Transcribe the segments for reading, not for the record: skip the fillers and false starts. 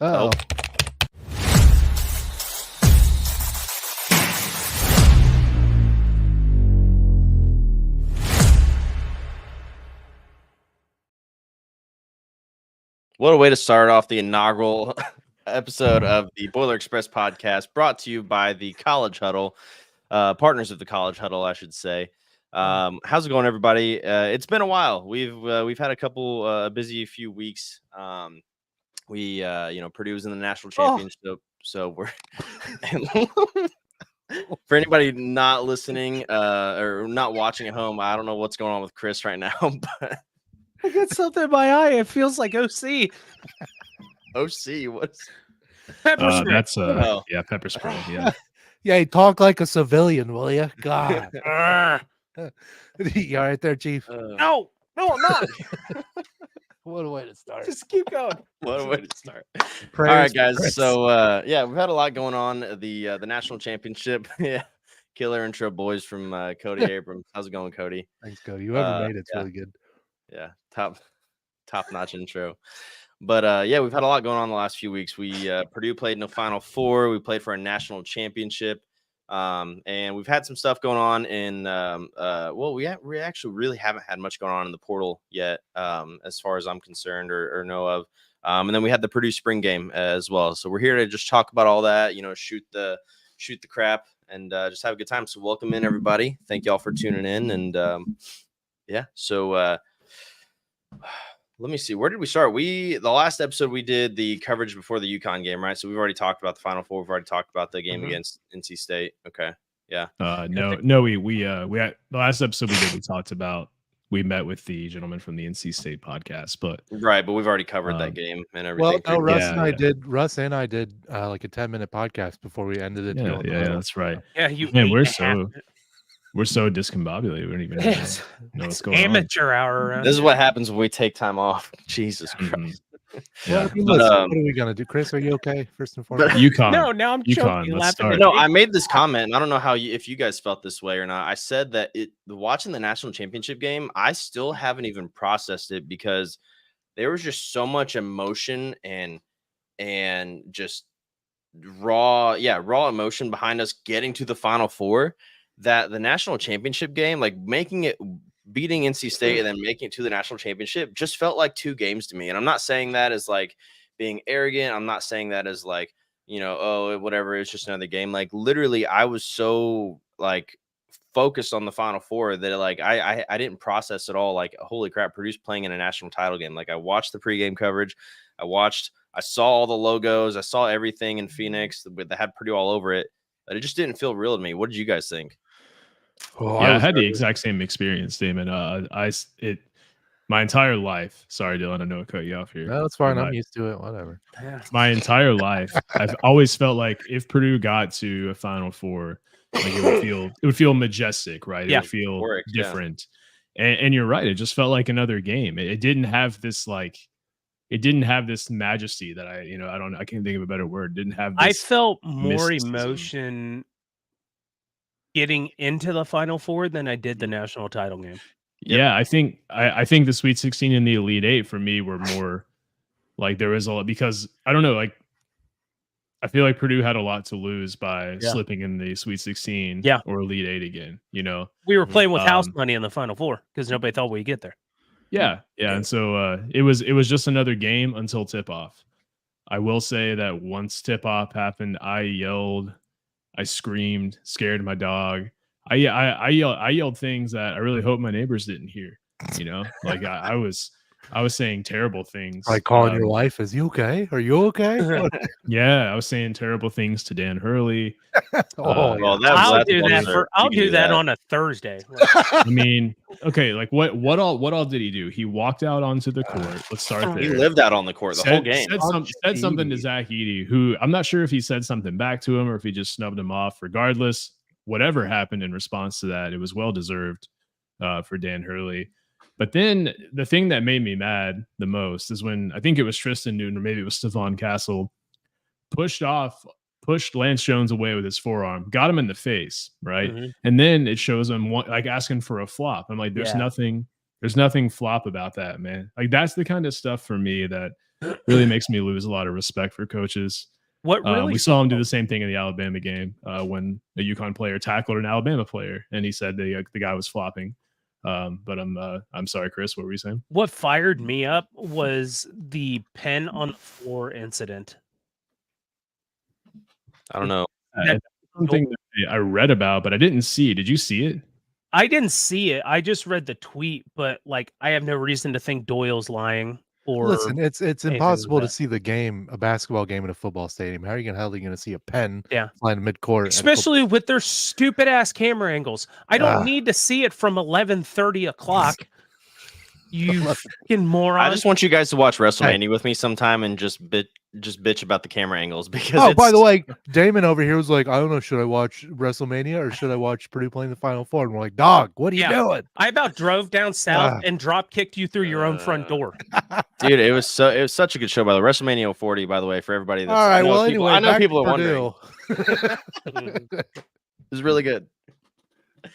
Oh. What a way to start off the inaugural episode of the Boiler Express podcast, brought to you by the College Huddle, partners of the College Huddle, I should say. How's it going, everybody? It's been a while. We've had a couple busy few weeks. Purdue was in the national championship, so we're for anybody not listening or not watching at home. I don't know what's going on with Chris right now, but I got something in my eye. It feels like OC. OC, what's Pepper spray. That's pepper spray. Yeah. Yeah, you talk like a civilian, will you? God. You all right there, Chief? No, I'm not. What a way to start. Just keep going. What a way to start. Prayers All right, for guys. Chris. So we've had a lot going on. The national championship. Yeah. Killer intro, boys, from Cody Abrams. How's it going, Cody? Thanks, Cody. Whoever made it's yeah. really good. Yeah, top notch intro. But we've had a lot going on the last few weeks. Purdue played in the Final Four. We played for a national championship. And we've had some stuff going on in we actually really haven't had much going on in the portal yet, as far as I'm concerned or know of. And then we had the Purdue spring game as well. So we're here to just talk about all that, shoot the crap and just have a good time. So welcome in, everybody. Thank y'all for tuning in. And so let me see. Where did we start? The last episode we did the coverage before the UConn game, right? So we've already talked about the Final Four. We've already talked about the game against NC State. Okay. Yeah. No, we had the last episode we talked about, we met with the gentleman from the NC State podcast, but we've already covered that game and everything. Well, no, Russ and I did like a 10-minute podcast before we ended it. Yeah, that's right. Yeah, we're so discombobulated. We don't even know what's going on. Amateur hour. This is what happens when we take time off. Jesus Christ. Yeah. What are we gonna do, Chris? Are you okay? First and foremost. UConn. No, now I'm choking, laughing. No, I made this comment, and I don't know if you guys felt this way or not. I said that watching the national championship game, I still haven't even processed it because there was just so much emotion and just raw emotion behind us getting to the Final Four, that the national championship game, like beating NC State and then making it to the national championship, just felt like two games to me. And I'm not saying that as like being arrogant. I'm not saying that as like, whatever, it's just another game. Like literally, I was so like focused on the Final Four that like I didn't process at all. Like, holy crap, Purdue's playing in a national title game. Like I watched the pregame coverage. I saw all the logos. I saw everything in Phoenix that had Purdue all over it. But it just didn't feel real to me. What did you guys think? I had the exact same experience, Damon. My entire life. Sorry, Dylan, I know I cut you off here. No, it's fine. I'm used to it. Whatever. My entire life, I've always felt like if Purdue got to a Final Four, like it would feel majestic, right? It would feel different. Yeah. And you're right. It just felt like another game. It didn't have this majesty that I can't think of a better word. It didn't have this. I felt more mysticism. emotion getting into the Final Four than I did the national title game. Yeah, I think the Sweet 16 and the Elite Eight for me were more like there was a lot, because I don't know, like I feel like Purdue had a lot to lose by slipping in the Sweet 16 or Elite Eight again. We were playing with house money in the Final Four because nobody thought we'd get there. Yeah. And so it was just another game until tip off. I will say that once tip off happened, I yelled, I screamed, scared my dog. I yelled things that I really hope my neighbors didn't hear. Like I was saying terrible things. Like calling your wife, "Is you okay? Are you okay?" Yeah, I was saying terrible things to Dan Hurley. I'll do that on a Thursday. I mean, okay, like what all did he do? He walked out onto the court. Let's start there. He lived out on the court the whole game. Said something to Zach Edey, who I'm not sure if he said something back to him or if he just snubbed him off. Regardless, whatever happened in response to that, it was well deserved for Dan Hurley. But then the thing that made me mad the most is when I think it was Tristan Newton or maybe it was Stephon Castle pushed Lance Jones away with his forearm, got him in the face, right? Mm-hmm. And then it shows him like asking for a flop. I'm like, there's nothing flop about that, man. Like that's the kind of stuff for me that really makes me lose a lot of respect for coaches. What really We saw him do the same thing in the Alabama game when a UConn player tackled an Alabama player, and he said the guy was flopping. But I'm sorry, Chris. What were you saying? What fired me up was the pen on the floor incident. I don't know. That's something that I read about, but I didn't see. Did you see it? I didn't see it. I just read the tweet, but like I have no reason to think Doyle's lying. Or Listen, it's anything impossible like to that. see the game, a basketball game in a football stadium. How are you gonna see a pen Yeah. flying mid-court? Especially with their stupid ass camera angles. I don't Ah. need to see it from 11:30 o'clock. You fucking moron. I just want you guys to watch WrestleMania with me sometime and just bitch about the camera angles because. Oh, by the way, Damon over here was like, I don't know, should I watch WrestleMania or should I watch Purdue playing the Final Four? And we're like, dog, what are you doing? I about drove down south and drop kicked you through your own front door. Dude, it was such a good show. By the way, WrestleMania 40. By the way, for everybody that's All right, well, people, anyway, I know back people to are wondering. Purdue. It was really good.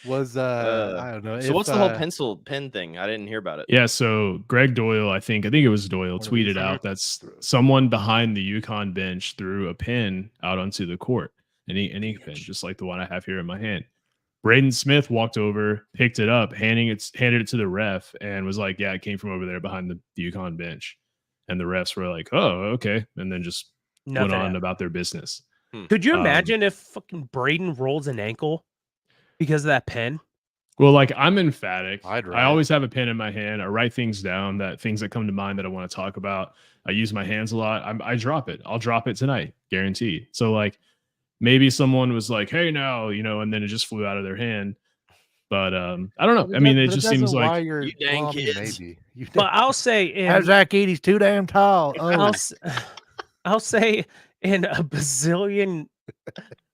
Was I don't know. So what's the whole pen thing? I didn't hear about it. Yeah, so Greg Doyle, I think it was Doyle, tweeted out that's someone behind the UConn bench threw a pin out onto the court, an ink pin, just like the one I have here in my hand. Braden Smith walked over, picked it up, handed it to the ref, and was like, "Yeah, it came from over there behind the UConn bench." And the refs were like, "Oh, okay," and then just went on about their business. Could you imagine if fucking Braden rolls an ankle because of that pen? Well, like I'm emphatic. I'd I always have a pen in my hand. I write things down, things that come to mind that I want to talk about. I use my hands a lot. I drop it. I'll drop it tonight, guaranteed. So like maybe someone was like, "Hey, now," and then it just flew out of their hand. But I don't know. I mean, it just seems like you dang kids. Maybe. But I'll say, Zach Edey's too damn tall. Oh. I'll say, in a bazillion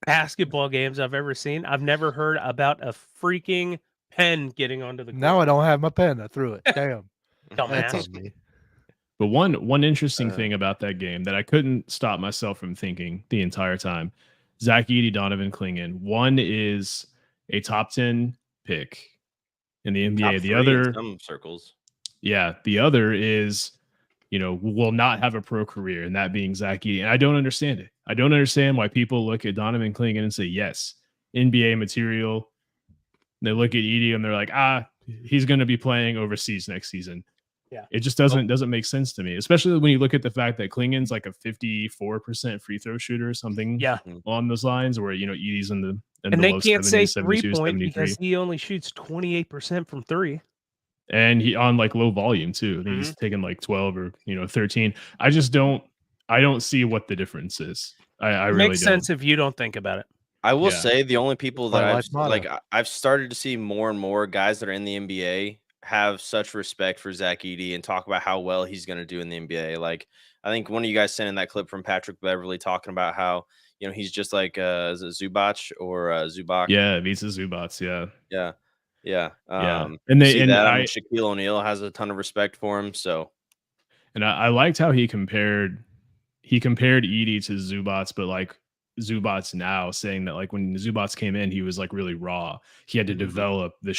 basketball games I've ever seen, I've never heard about a freaking pen getting onto the court. Now I don't have my pen. I threw it. Damn. Dumbass. That's on me. But one interesting thing about that game that I couldn't stop myself from thinking the entire time, Zach Edey, Donovan Clingan. One is a top 10 pick in the NBA. The other, some circles. Yeah, the other is, will not have a pro career, and that being Zach Edey. And I don't understand it. I don't understand why people look at Donovan Clingan and say, yes, NBA material. They look at Edey and they're like, he's going to be playing overseas next season. Yeah, it just doesn't make sense to me, especially when you look at the fact that Klingan's like a 54% free throw shooter or something. Yeah, on those lines, where Edey's in the and they can't say 3-point because he only shoots 28% from three, and he on like low volume too. I think he's taking like 12 or 13. I don't see what the difference is. I really makes sense if you don't think about it. I will say the only people that I've started to see more and more guys that are in the NBA have such respect for Zach Edey and talk about how well he's going to do in the NBA. Like, I think one of you guys sent in that clip from Patrick Beverly talking about how, he's just like is it Zubac or Zubac? Yeah, Visa Zubac. Yeah. And Shaquille O'Neal has a ton of respect for him. So, and I liked how he compared Edey to Zubac, but like Zubac now, saying that like when Zubac came in, he was like really raw. He had to develop the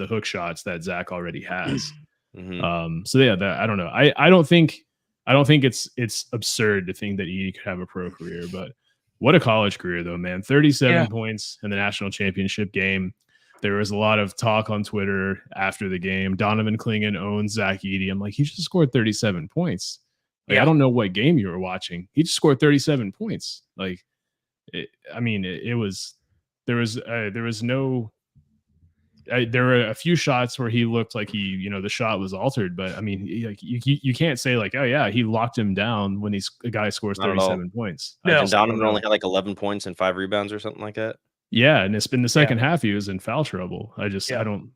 hook shots that Zach already has. So yeah, I don't know. I don't think it's absurd to think that Edey could have a pro career, but what a college career though, man. 37 points in the national championship game. There was a lot of talk on Twitter after the game. Donovan Clingan owns Zach Edey. I'm like, he just scored 37 points. Like, I don't know what game you were watching. He just scored 37 points. Like, there were a few shots where he looked like the shot was altered, but I mean, you can't say like, oh yeah, he locked him down when a guy scores 37 points. No, and Donovan only had like 11 points and 5 rebounds or something like that. Yeah, and it's been the second half he was in foul trouble. I don't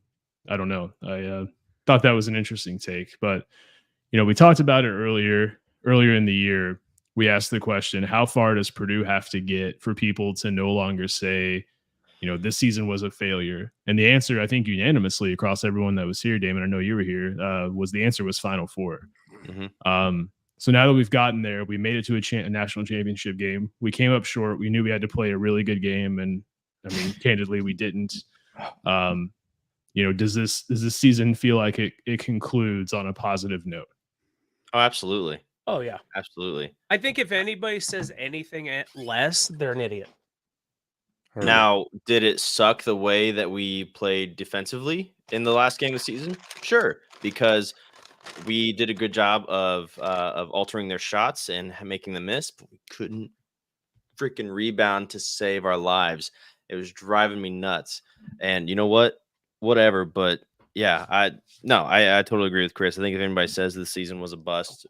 know. I thought that was an interesting take, but we talked about it earlier in the year. We asked the question, how far does Purdue have to get for people to no longer say, this season was a failure? And the answer, I think unanimously across everyone that was here, Damon, I know you were here, was Final Four. So now that we've gotten there, we made it to a national championship game. We came up short. We knew we had to play a really good game. And I mean, candidly, we didn't. Does this season feel like it concludes on a positive note? Oh, absolutely. Oh yeah. Absolutely. I think if anybody says anything less, they're an idiot. Heard. Now, did it suck the way that we played defensively in the last game of the season? Sure, because we did a good job of altering their shots and making them miss, but we couldn't freaking rebound to save our lives. It was driving me nuts. And you know what? Whatever. But yeah, I totally agree with Chris. I think if anybody says this season was a bust,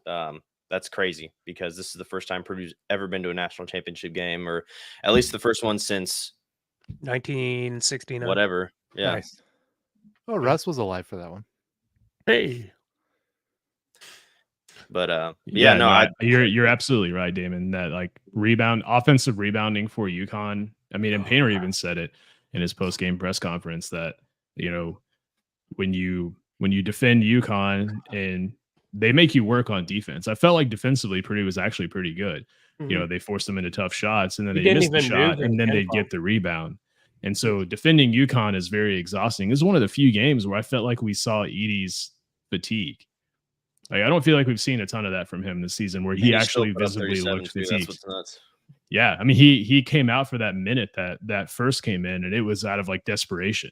that's crazy, because this is the first time Purdue's ever been to a national championship game, or at least the first one since 1969. whatever. Yeah. Nice. Oh, Russ was alive for that one. Hey. But you're absolutely right, Damon. That like offensive rebounding for UConn. I mean, and Painter even said it in his post game press conference that, you know, when you defend UConn and they make you work on defense. I felt like defensively Purdue was actually pretty good. You know, they forced them into tough shots, and then they missed the shot, and then they get the rebound. And so defending UConn is very exhausting. This is one of the few games where I felt like we saw Edey's fatigue. Like, I don't feel like we've seen a ton of that from him this season, where he actually visibly looked fatigued. That's what's nuts. Yeah, I mean, he came out for that minute that first came in, and it was out of like desperation.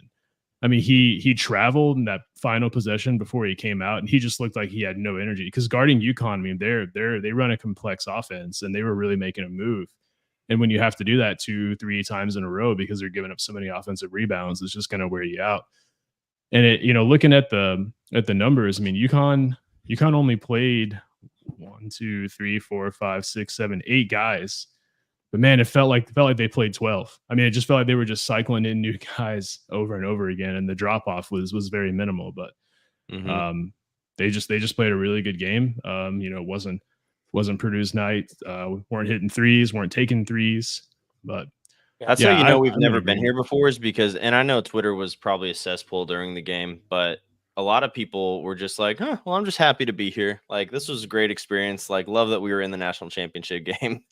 I mean, he traveled in that final possession before he came out, and he just looked like he had no energy, because guarding UConn, I mean, they run a complex offense, and they were really making a move. And when you have to do that 2-3 times in a row because they're giving up so many offensive rebounds, it's just going to wear you out. And it, you know, looking at the numbers, I mean, UConn only played 1, 2, 3, 4, 5, 6, 7, 8 guys. But man, it felt like they played 12. I mean, it just felt like they were just cycling in new guys over and over again, and the drop off was very minimal. But they just played a really good game. You know, it wasn't Purdue's night. Weren't hitting threes, weren't taking threes. But that's how you know we've never been here before, is because, and I know Twitter was probably a cesspool during the game, but a lot of people were just like, well, I'm just happy to be here. Like, this was a great experience. Like, love that we were in the national championship game.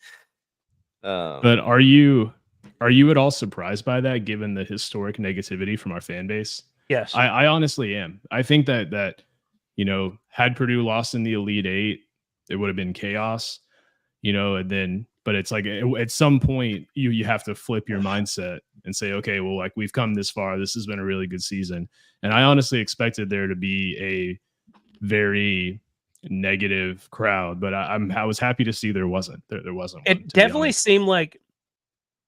But are you at all surprised by that, given the historic negativity from our fan base? Yes. I honestly am. I think that, you know, had Purdue lost in the Elite Eight, it would have been chaos, you know, and then, but it's like at some point you have to flip your mindset and say, okay, well, like, we've come this far. This has been a really good season. And I honestly expected there to be a very negative crowd, but I was happy to see there wasn't. There wasn't. It definitely seemed like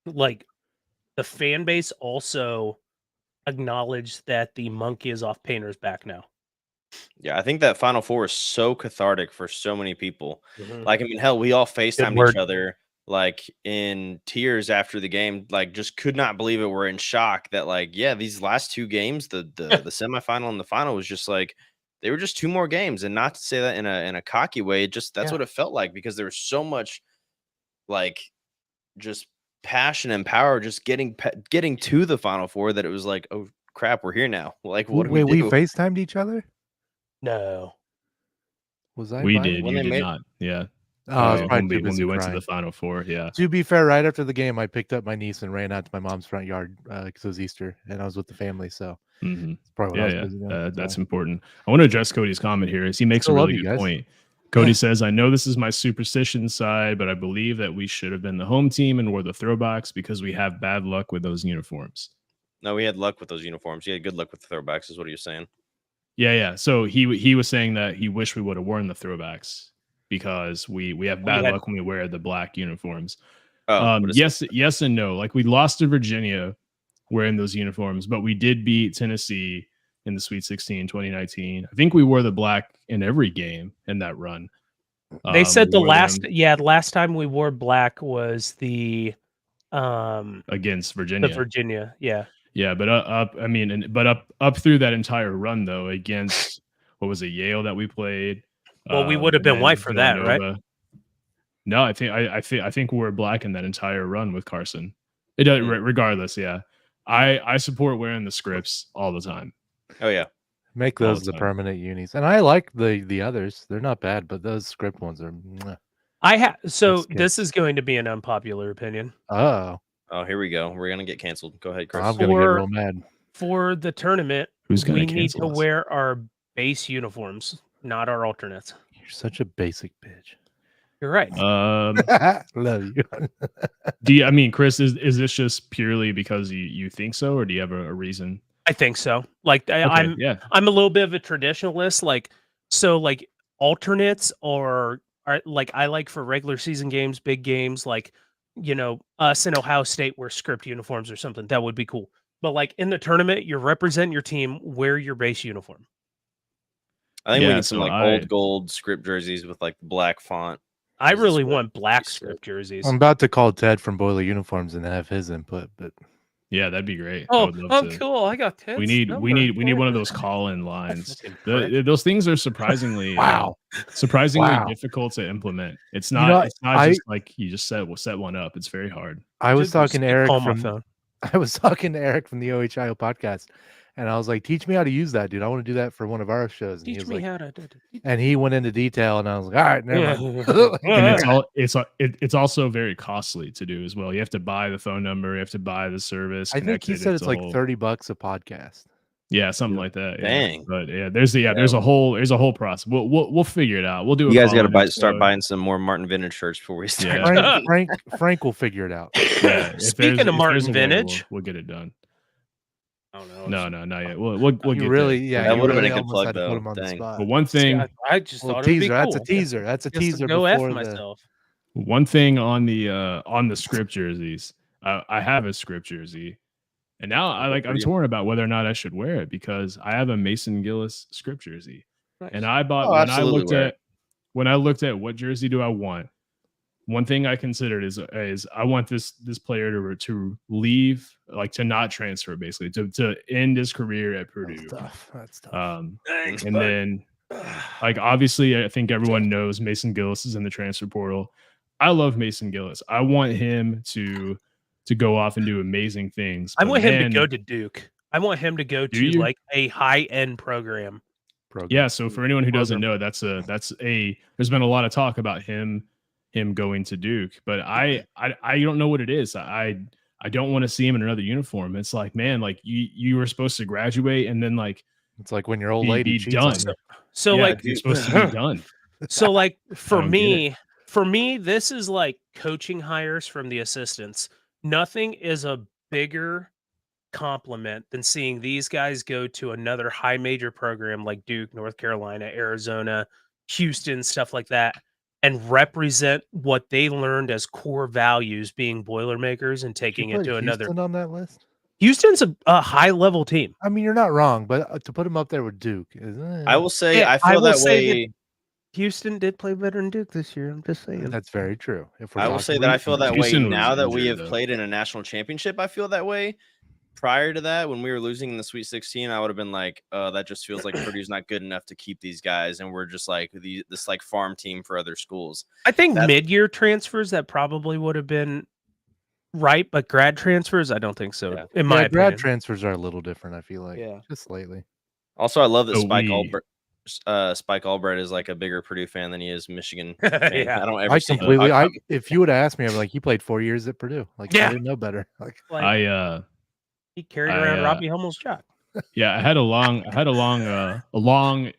the fan base also acknowledged that the monkey is off Painter's back now. Yeah, I think that Final Four is so cathartic for so many people. Like, I mean, hell, we all FaceTimed each other like in tears after the game. Like, just could not believe it. We're in shock that, like, yeah, these last 2 games, the semifinal and the final, was just like, they were just 2 more games. And not to say that in a cocky way, just that's what it felt like, because there was so much like just passion and power just getting to the Final Four, that it was like, oh crap, we're here now. Like, what do we do? We FaceTimed each other? No. Was I? We invited? did. When You they did made- not. Yeah. When we went to the Final Four. Yeah. To be fair, right after the game, I picked up my niece and ran out to my mom's front yard because it was Easter, and I was with the family. So it's probably what I was busy doing. That's important. I want to address Cody's comment here, as he makes a Still love really you good guys. point. Cody says, I know this is my superstition side, but I believe that we should have been the home team and wore the throwbacks because we have bad luck with those uniforms. No, we had luck with those uniforms. You had good luck with the throwbacks, is what you're saying. Yeah. So he was saying that he wished we would have worn the throwbacks because we have bad luck when we wear the black uniforms. Yes and no. Like, we lost to Virginia wearing those uniforms, but we did beat Tennessee in the Sweet 16 2019. I think we wore the black in every game in that run. They said the last time we wore black was the against Virginia. The Virginia, yeah. Yeah, but up through that entire run though, against what was it, Yale that we played. Well, we would have been white for that, right? No, I think we were black in that entire run with Carson. It does, regardless. Yeah, I support wearing the scripts all the time. Oh yeah, make those the permanent unis, and I like the others. They're not bad, but those script ones are. This is going to be an unpopular opinion. Oh, here we go. We're gonna get canceled. Go ahead, Chris. I'm gonna get real mad. For the tournament, we need to wear our base uniforms, not our alternates. You're such a basic bitch. You're right. Love you. I mean, Chris, is this just purely because you think so, or do you have a reason? I think so. Like I'm a little bit of a traditionalist. Like alternates are like I like for regular season games, big games, like us in Ohio State wear script uniforms or something. That would be cool. But like in the tournament, you're representing your team, wear your base uniform. I think we need some old gold script jerseys with like black font. I really want black script jerseys. I'm about to call Ted from Boiler Uniforms and have his input, but yeah, that'd be great. Oh, cool! I got Ted's We need one of those call-in lines. Those things are surprisingly difficult to implement. It's not just like you just set one up. It's very hard. I was talking to Eric from the OHIO podcast, and I was like, "Teach me how to use that, dude. I want to do that for one of our shows." And Teach me how to do it. And he went into detail, and I was like, "All right, never mind." And it's also very costly to do as well. You have to buy the phone number, you have to buy the service. I think he said it's like $30 a podcast. Yeah, something like that. Yeah. Dang. But there's a whole process. We'll figure it out. We'll do it. You guys got to start buying some more Martin Vintage shirts before we start. Yeah. Frank will figure it out. Yeah. Speaking of Martin Vintage, we'll get it done. Oh no, not yet. We'll get that would have been a good plug though. But one thing, I just thought teaser. It'd be cool. That's a teaser. Go F myself. One thing on the script jerseys, I have a script jersey, and now I'm torn about whether or not I should wear it because I have a Mason Gillis script jersey, and I bought when I looked at what jersey do I want. One thing I considered is I want this player to leave, like to not transfer, basically to end his career at Purdue. That's tough. And then, like obviously, I think everyone knows Mason Gillis is in the transfer portal. I love Mason Gillis. I want him to go off and do amazing things. I want him to go to Duke. I want him to go to like a high-end program. Yeah. So for anyone who doesn't know, there's been a lot of talk about him going to Duke, but I don't know what it is. I don't want to see him in another uniform. It's like, man, like you were supposed to graduate and then like it's like when your old lady be done. So like you're supposed to be done. So like for me, this is like coaching hires from the assistants. Nothing is a bigger compliment than seeing these guys go to another high major program like Duke, North Carolina, Arizona, Houston, stuff like that, and represent what they learned as core values being Boilermakers and taking it to another. Houston on that list? Houston's a high level team. I mean, you're not wrong, but to put him up there with Duke, I will say I feel that way. Houston did play better than Duke this year. I'm just saying. That's very true. I will say that I feel that way now that we have played in a national championship. I feel that way. Prior to that, when we were losing in the Sweet 16, I would have been like, that just feels like Purdue's not good enough to keep these guys, and we're just like this like farm team for other schools. I think mid-year transfers that probably would have been right, but grad transfers, I don't think so. Yeah. In my opinion, grad transfers are a little different. I feel like, just slightly. Also, I love that Spike Albright is like a bigger Purdue fan than he is Michigan. Yeah, I don't ever if you would have asked me, I'm like, he played 4 years at Purdue. Like, I didn't know better. Like he carried around Robbie Hummel's job. Yeah, I had a long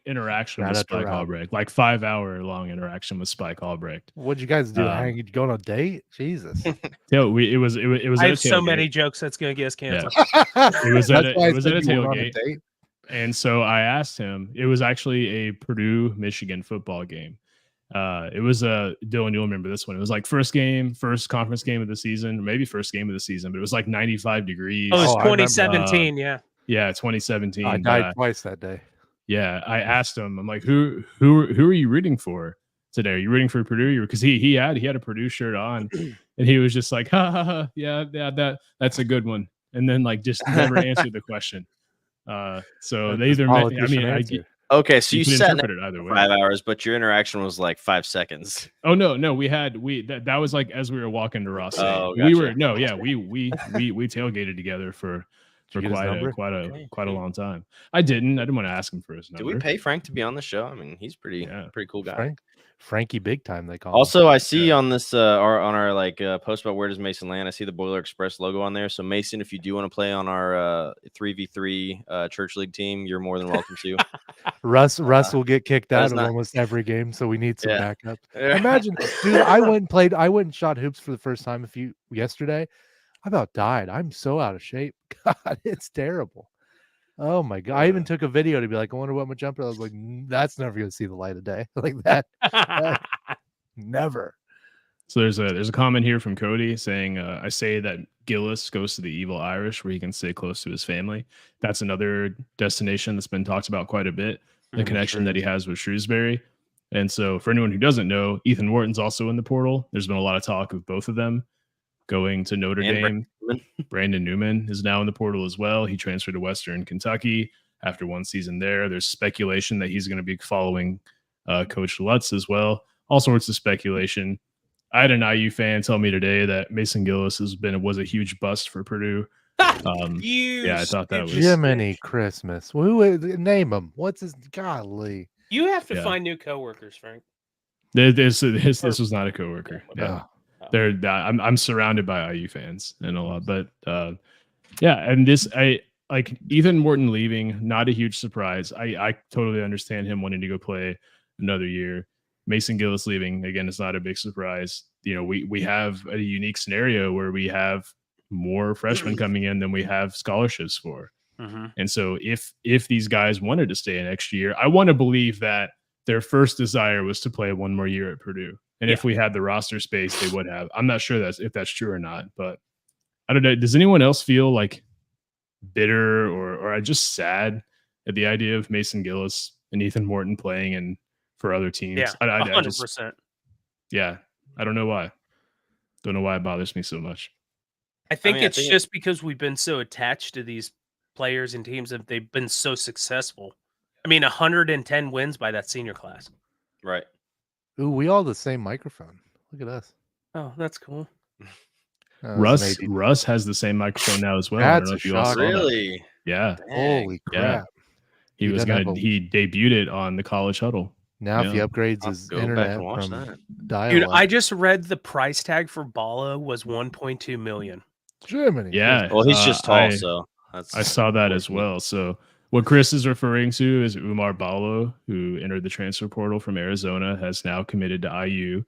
interaction with Spike Albrecht, like 5-hour long interaction with Spike Albrecht. What'd you guys do? You go on a date? Jesus. Yeah, it was. I have so many jokes that's gonna get us canceled. Yeah. It was at a tailgate, and so I asked him. It was actually a Purdue Michigan football game. It was Dylan, you'll remember this one. It was like first conference game of the season, maybe first game of the season, but it was like 95 degrees. Oh, it was 2017, yeah. Yeah, 2017. I died twice that day. Yeah, I asked him, I'm like, who are you rooting for today? Are you rooting for Purdue? Because he had a Purdue shirt on, and he was just like, yeah, that's a good one, and then like just never answered the question. So they either okay, so you sat it either way. 5 hours, but your interaction was like 5 seconds. Oh no, that was like as we were walking to Ross. Oh, gotcha. We tailgated together for for quite a long time. I didn't want to ask him for his number. Do we pay Frank to be on the show? I mean, he's pretty cool guy. Frankie Big Time, they call him. Also, I see on this on our post about where does Mason land, I see the Boiler Express logo on there. So Mason, if you do want to play on our 3v3 church league team, you're more than welcome to. Russ will get kicked out of almost every game, so we need some backup. Imagine, dude, I went and shot hoops for the first time yesterday. I about died. I'm so out of shape. God, it's terrible. Oh my God. I even took a video to be like, I wonder what my jumper. I was like, that's never gonna see the light of day. Like that. Never. So there's a comment here from Cody saying, I say that Gillis goes to the Evil Irish where he can stay close to his family. That's another destination that's been talked about quite a bit, the connection that he has with Shrewsbury. And so for anyone who doesn't know, Ethan Wharton's also in the portal. There's been a lot of talk of both of them going to Notre Dame. Brandon Newman is now in the portal as well. He transferred to Western Kentucky after one season there. There's speculation that he's going to be following Coach Lutz as well. All sorts of speculation. I had an IU fan tell me today that Mason Gillis was a huge bust for Purdue. Yeah, I thought that was Jiminy Christmas. Name him. What's his golly? You have to find new coworkers, Frank. This was not a coworker. Yeah. I'm surrounded by IU fans and a lot, but and this like Ethan Wharton leaving, not a huge surprise. I totally understand him wanting to go play another year. Mason Gillis leaving again is not a big surprise. You know, we have a unique scenario where we have more freshmen coming in than we have scholarships for, and so if these guys wanted to stay an extra year, I want to believe that their first desire was to play one more year at Purdue. And if we had the roster space, they would have. I'm not sure if that's true or not, but I don't know. Does anyone else feel like bitter or just sad at the idea of Mason Gillis and Ethan Wharton playing and for other teams? Yeah, 100%. I don't know why. Don't know why it bothers me so much. I think it's just because we've been so attached to these players and teams that they've been so successful. I mean, 110 wins by that senior class. Right. Ooh, we all the same microphone. Look at us. Oh, that's cool. Russ has the same microphone now as well. That's I don't know if you all saw really? That. Yeah. Dang. Holy crap. He debuted it on the College Huddle. Now if he upgrades his internet from dial-up. Dude, I just read the price tag for Bala was 1.2 million. Germany. Yeah. Well, he's just tall, so I saw that as well. So what Chris is referring to is Umar Ballo, who entered the transfer portal from Arizona, has now committed to IU.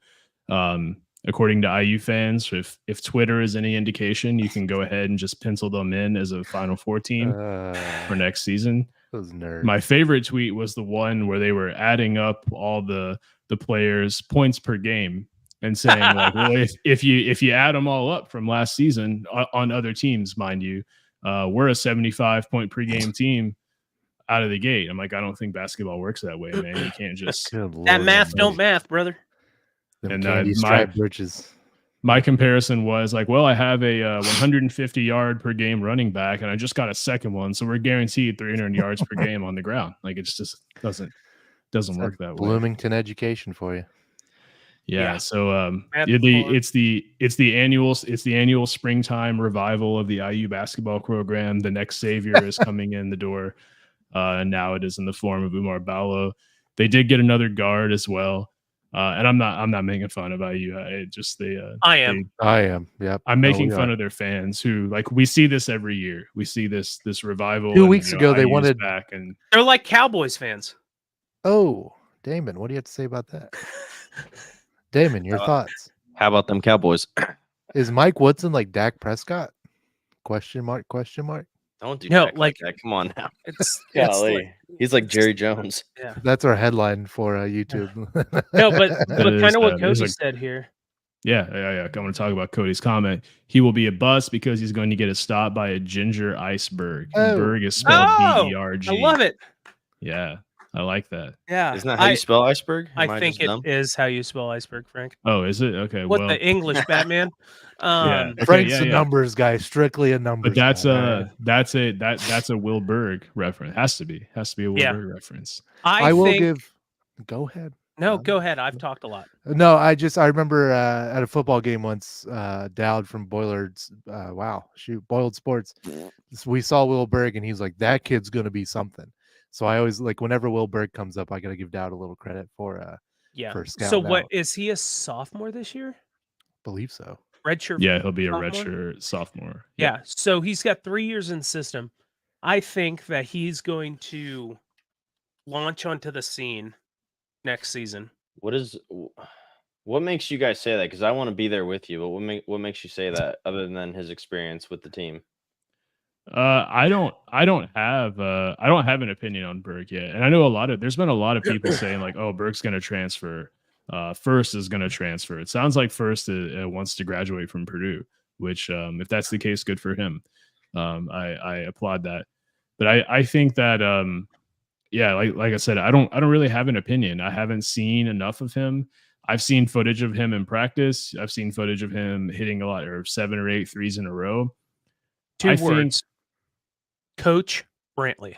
According to IU fans, if Twitter is any indication, you can go ahead and just pencil them in as a Final Four team for next season. Those nerds. My favorite tweet was the one where they were adding up all the players' points per game and saying, like, well, if you add them all up from last season on other teams, mind you, we're a 75 point per game team out of the gate. I'm like, I don't think basketball works that way, man. You can't just that math don't math, brother. And my comparison was like, well, I have a 150 yard per game running back, and I just got a second one, so we're guaranteed 300 yards per game on the ground. Like, it just doesn't work that way. Bloomington education for you. Yeah. So it's the annual springtime revival of the IU basketball program. The next savior is coming in the door. And now it is in the form of Umar Ballo. They did get another guard as well. And I'm not making fun of IU. I am. Yep. I'm making fun of their fans who, like, we see this every year. We see this revival. 2 weeks ago, they IU's wanted back, and they're like Cowboys fans. Oh, Damon, what do you have to say about that? Damon, your thoughts? How about them Cowboys? Is Mike Woodson like Dak Prescott? Question mark. Don't do like that. Come on now. It's He's like Jerry Jones. Yeah, that's our headline for YouTube. No, but kind of what Cody said here. Yeah. I want to talk about Cody's comment. He will be a bust because he's going to get a stop by a ginger iceberg. Berg is spelled B-E-R-G. I love it. Yeah, I like that. Yeah. Isn't that how you spell iceberg? I think it is how you spell iceberg, Frank. Oh, is it? Okay. What the English Batman? Frank's a numbers guy, strictly a numbers. But that's a Will Berg reference. Has to be a Will Berg reference. I will give. Go ahead. No, go ahead. I've talked a lot. No, I remember at a football game once, Dowd from Boiled Sports. We saw Will Berg, and he's like, "That kid's gonna be something." So I always like whenever Will Berg comes up, I gotta give Dowd a little credit for So what out. is he a sophomore this year? Believe so. Redshirt. Yeah, he'll be a sophomore? redshirt sophomore. Yeah. So he's got 3 years in the system. I think that he's going to launch onto the scene next season. What makes you guys say that? Because I want to be there with you, but what makes you say that other than his experience with the team? I don't have an opinion on Berg yet. And I know there's been a lot of people saying like, oh, Berg's going to transfer. First is going to transfer. It sounds like First wants to graduate from Purdue, which if that's the case, good for him. I applaud that. But I think that like I said, I don't really have an opinion. I haven't seen enough of him. I've seen footage of him in practice. I've seen footage of him hitting a lot, or 7 or 8 threes in a row. Two words. Coach Brantley.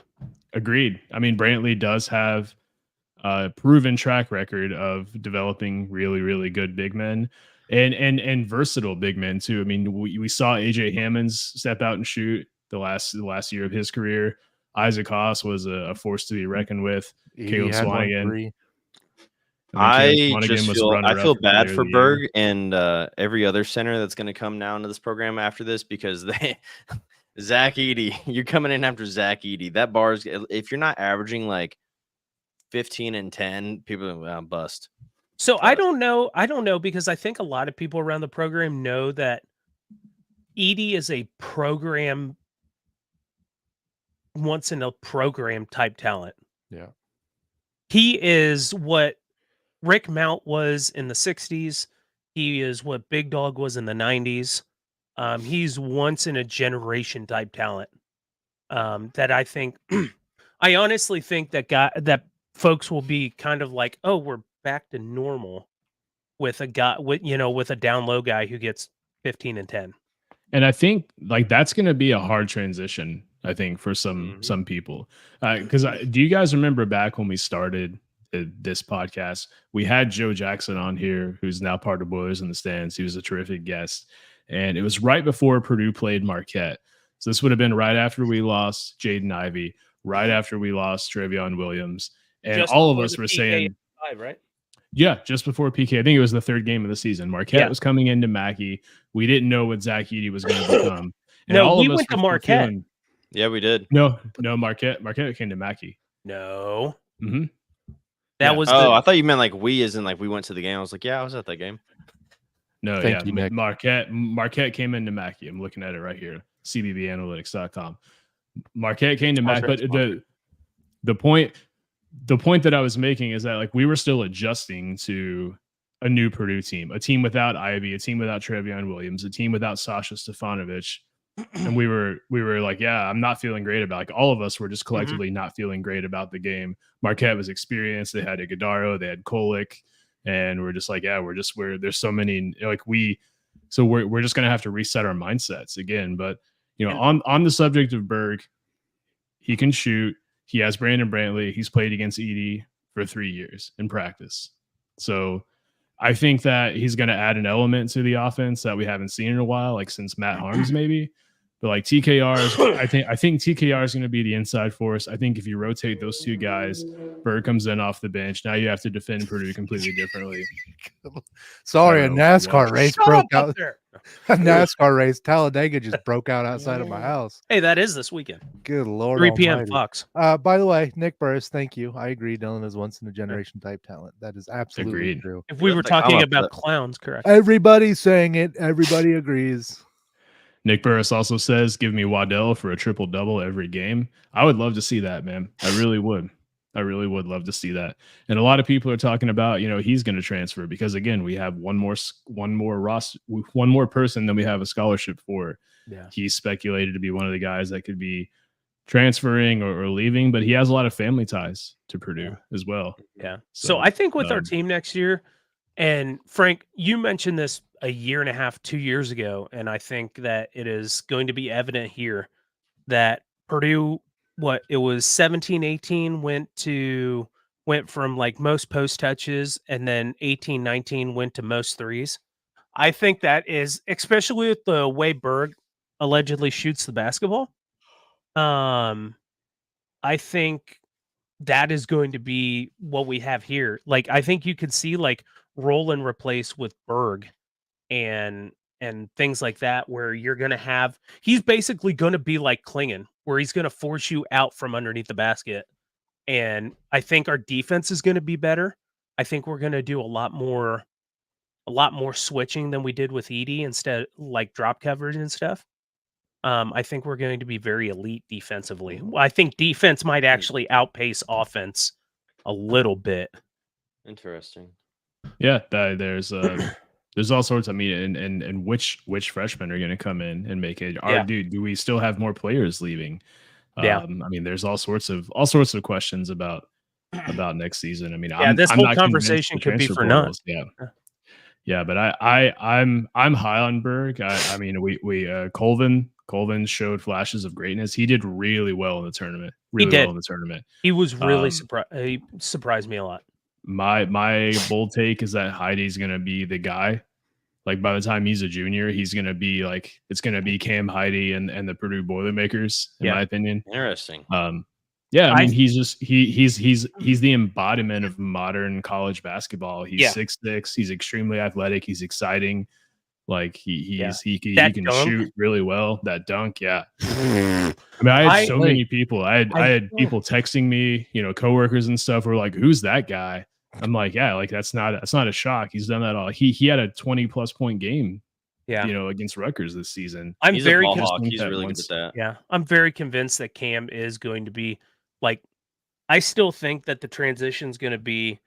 Agreed. I mean, Brantley does have a proven track record of developing really, really good big men and versatile big men too. I mean, we saw AJ Hammonds step out and shoot the last year of his career. Isaac Haas was a force to be reckoned with. Caleb Swanigan. I feel bad for Berg and every other center that's going to come now into this program after this, because Zach Edey, you're coming in after Zach Edey. That bar's, if you're not averaging like 15 and 10, people are bust. So I don't know because I think a lot of people around the program know that Edey is a program, once in a program type talent. Yeah. He is what Rick Mount was in the 60s. He is what Big Dog was in the 90s. He's once in a generation type talent. That I think, I honestly think that folks will be kind of like, oh, we're back to normal with a guy with a down low guy who gets 15 and 10. And I think like that's going to be a hard transition, I think, for some people. Because do you guys remember back when we started this podcast, we had Joe Jackson on here, who's now part of Boilers in the Stands. He was a terrific guest. And it was right before Purdue played Marquette. So this would have been right after we lost Jaden Ivey, right after we lost Trevion Williams. And just all of us were saying, right? Yeah, just before PK. I think it was the 3rd game of the season. Marquette was coming into Mackey. We didn't know what Zach Edey was going to become. And no, we went to Marquette. Yeah, we did. No, Marquette came to Mackey. No. Mm-hmm. That was. I thought you meant like we, as in like we went to the game. I was like, yeah, I was at that game. No, Thank you, Nick. Marquette came into Mackey. I'm looking at it right here. CBBanalytics.com. Marquette came to Mackey, but the point that I was making is that like we were still adjusting to a new Purdue team, a team without Ivy, a team without Trevion Williams, a team without Sasha Stefanovic. And we were like, yeah, I'm not feeling great about, like, all of us were just collectively not feeling great about the game. Marquette was experienced. They had Iguodaro, they had Kolek, and we're just like, yeah, there's so many, like we're just going to have to reset our mindsets again. But, on the subject of Berg, he can shoot. He has Brandon Brantley. He's played against Edey for 3 years in practice. So I think that he's going to add an element to the offense that we haven't seen in a while, like since Matt Harms maybe. But like TKR, I think TKR is going to be the inside force. I think if you rotate those two guys, Berg comes in off the bench. Now you have to defend Purdue completely differently. Sorry, a NASCAR race broke out. A NASCAR race, Talladega just broke out outside of my house. Hey, that is this weekend. Good Lord. 3 p.m. Almighty. Fox. By the way, Nick Burris, thank you. I agree. Dylan is once in a generation type talent. That is absolutely true. If we were talking about clowns, correct? Everybody's saying it. Everybody agrees. Nick Burris also says, give me Waddell for a triple-double every game. I would love to see that, man. I really would. I really would love to see that. And a lot of people are talking about, he's going to transfer because, again, we have one more person than we have a scholarship for. Yeah. He's speculated to be one of the guys that could be transferring or leaving, but he has a lot of family ties to Purdue as well. Yeah. So I think with our team next year, and Frank, you mentioned this a year and a half, 2 years ago, and I think that it is going to be evident here that Purdue, it was 17-18, went to went from like most post touches, and then 18, 19 went to most threes. I think that is, especially with the way Berg allegedly shoots the basketball. I think that is going to be what we have here. Like, I think you could see like Roland replace with Berg and things like that, where you're going to have, he's basically going to be like Klingon, where he's going to force you out from underneath the basket. And I think our defense is going to be better. I think we're going to do a lot more switching than we did with Edey, instead, like drop coverage and stuff. I think we're going to be very elite defensively. I think defense might actually outpace offense a little bit. Interesting. Yeah, there's all sorts. I mean, and which freshmen are going to come in and make it? Do we still have more players leaving? Yeah. I mean, there's all sorts of questions about next season. I mean, this whole conversation could be for naught. Yeah, but I'm high on Berg. I mean, Colvin showed flashes of greatness. He did really well in the tournament. He was really surprised. He surprised me a lot. My bold take is that Heidi's gonna be the guy. Like, by the time he's a junior, he's gonna be like, it's gonna be Cam Heide and the Purdue Boilermakers, in my opinion. Interesting. Yeah, I mean, he's the embodiment of modern college baskmebasketball. He's 6'6", he's extremely athletic, he's exciting. Like, he can shoot really well. That dunk, yeah. I mean, I had many people. I had people texting me, coworkers and stuff, were like, "Who's that guy?" I'm like, "Yeah, like that's not a shock. He's done that all. He had a 20+ point game, against Rutgers this season. He's very a ball hawk. He's really good at that. Yeah, I'm very convinced that Cam is going to be like. I still think that the transition is going to be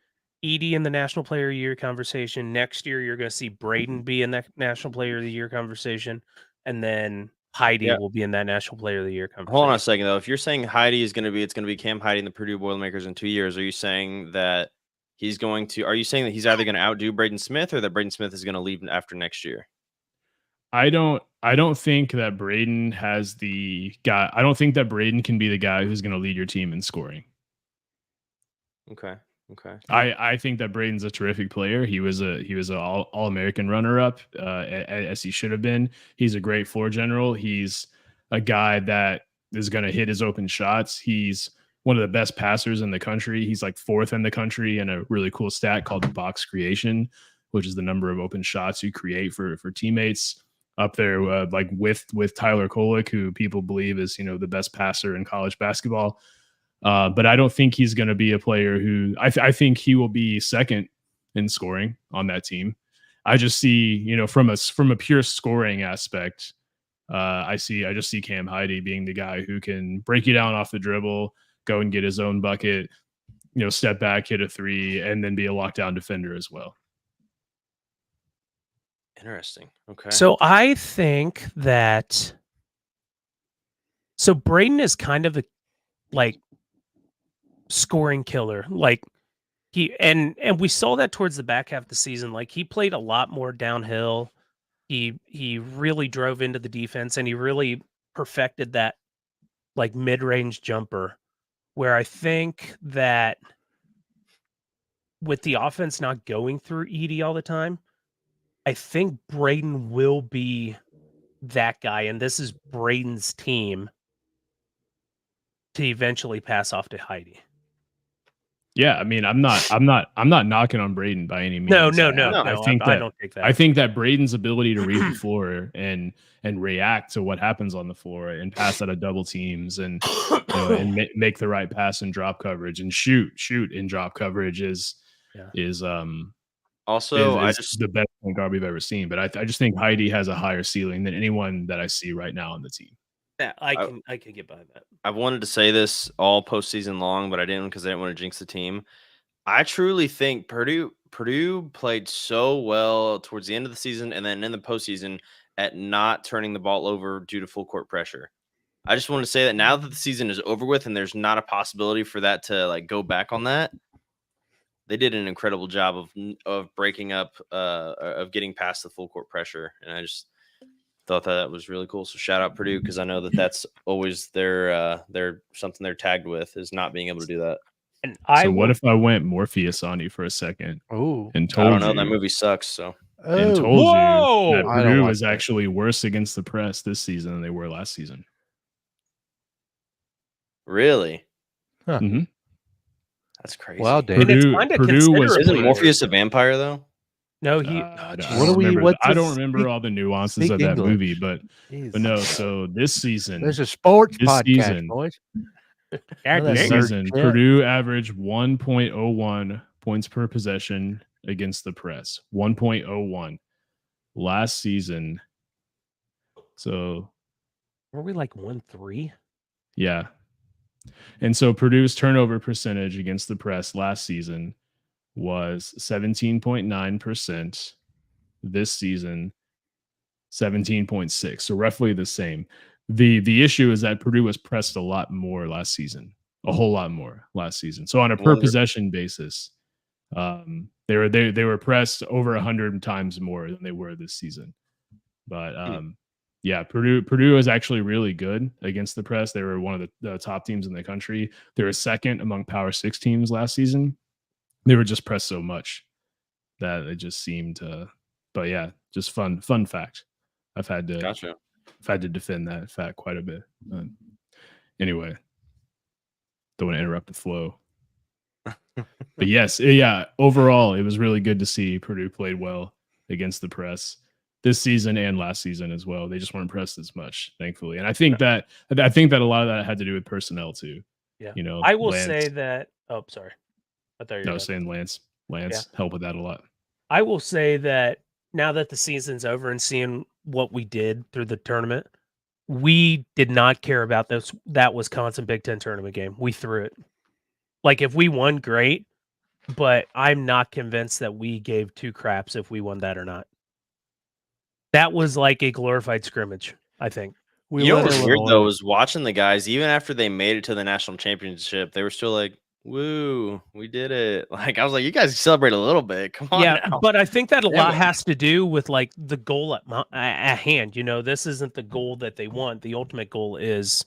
Edey in the National Player of the Year conversation. Next year, you're going to see Braden be in that National Player of the Year conversation, and then Heide will be in that National Player of the Year conversation. Hold on a second, though. If you're saying Heide is going to be, it's going to be Cam Heide and the Purdue Boilermakers in 2 years, are you saying that he's either going to outdo Braden Smith, or that Braden Smith is going to leave after next year? I don't think that Braden has the guy. I don't think that Braden can be the guy who's going to lead your team in scoring. Okay. I think that Braden's a terrific player. He was a All-American runner-up, as he should have been. He's a great floor general. He's a guy that is going to hit his open shots. He's one of the best passers in the country. He's like 4th in the country in a really cool stat called the box creation, which is the number of open shots you create for teammates. Up there, like with Tyler Kolek, who people believe is the best passer in college basketball. But I don't think he's going to be a player who I think he will be second in scoring on that team. I just see, from a pure scoring aspect, I just see Cam Heide being the guy who can break you down off the dribble, go and get his own bucket, step back, hit a 3, and then be a lockdown defender as well. Interesting. Okay. So I think that Braden is kind of a scoring killer. Like and we saw that towards the back half of the season. Like, he played a lot more downhill. He really drove into the defense, and he really perfected that like mid-range jumper, where I think that with the offense not going through Edey all the time, I think Braden will be that guy, and this is Braden's team to eventually pass off to Heide. Yeah, I mean, I'm not knocking on Braden by any means. No. I don't think that. I think that Braden's ability to read the floor and react to what happens on the floor and pass out of double teams and make the right pass in drop coverage and shoot in drop coverage is also the best point guard we've ever seen. But I just think Heide has a higher ceiling than anyone that I see right now on the team. Yeah, I can get behind that. I've wanted to say this all postseason long, but I didn't, because I didn't want to jinx the team. I truly think Purdue played so well towards the end of the season and then in the postseason at not turning the ball over due to full court pressure. I just want to say that now that the season is over with and there's not a possibility for that to go back on that, they did an incredible job of breaking up, of getting past the full court pressure, and I just thought that was really cool. So shout out Purdue, because I know that that's always their something they're tagged with, is not being able to do that. And what if I went Morpheus on you for a second? Oh, and told I don't know. you That movie sucks. So and oh, told you that I don't Purdue watch is that. actually worse against the press this season than they were last season. really, Huh. Mm-hmm. That's crazy. Wow, Dan. And it's Purdue kinda was considerably Isn't Morpheus a vampire though? No, he. I Jesus. What do we- remember. what's I the don't remember speak- all the nuances speak of that English. movie, but Jeez. no. So this season, There's a sports this podcast, season- boys. God This this dang it. season, Yeah. Purdue averaged 1.01 points per possession against the press. 1.01 last season. So Were we like 1-3? yeah. And so Purdue's turnover percentage against the press last season was 17.9%. This season, 17.6. So roughly the same. The issue is that Purdue was pressed a lot more last season, a whole lot more last season. So on a per possession basis, they were pressed over 100 times more than they were this season. But yeah, Purdue is actually really good against the press. They were one of the top teams in the country. They were second among Power 6 teams last season. They were just pressed so much that it just seemed but yeah, just fun fact. I've had to defend that fact quite a bit. Anyway, don't want to interrupt the flow. But yes, yeah, overall, it was really good to see Purdue played well against the press this season and last season as well. They just weren't pressed as much, thankfully. And I think that a lot of that had to do with personnel too. Yeah. You know, I will Lance, say that. Oh, sorry. I thought you were no, done. saying Lance helped with that a lot. I will say that now that the season's over and seeing what we did through the tournament, we did not care about that Wisconsin Big Ten tournament game. We threw it. Like if we won, great, but I'm not convinced that we gave two craps if we won that or not. That was like a glorified scrimmage, I think. You know what's weird though is watching the guys, even after they made it to the national championship, they were still like, "Woo, we did it!" Like I was like, "You guys celebrate a little bit, come on." Yeah, now. but I think that a lot has to do with like the goal at hand. You know, this isn't the goal that they want. The ultimate goal is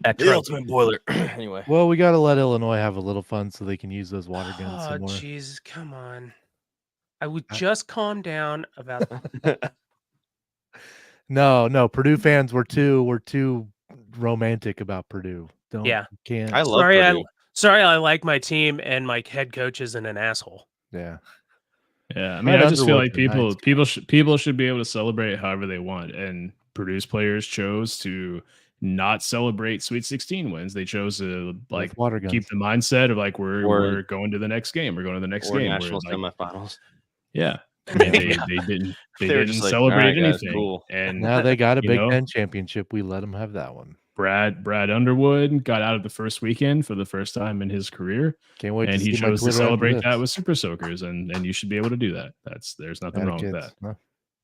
the ultimate boiler. Anyway, well, we got to let Illinois have a little fun so they can use those water guns Oh, somewhere. Jesus, come on! I would just calm down about. No, Purdue fans were too romantic about Purdue. Can't. I love Purdue. Sorry, I like my team and my head coach isn't an asshole. Yeah. Yeah, I mean, I just feel like people should be able to celebrate however they want, and Purdue's players chose to not celebrate Sweet 16 wins. They chose to like keep the mindset of like we're going to the next game. We're going to the next game. National semifinals. Yeah. I mean, they didn't celebrate anything. Cool. And now they got a Big Ten championship. We let them have that one. Brad Underwood got out of the first weekend for the first time in his career. Can't wait. And he chose to celebrate that with Super Soakers, and you should be able to do that. There's nothing wrong with that. No.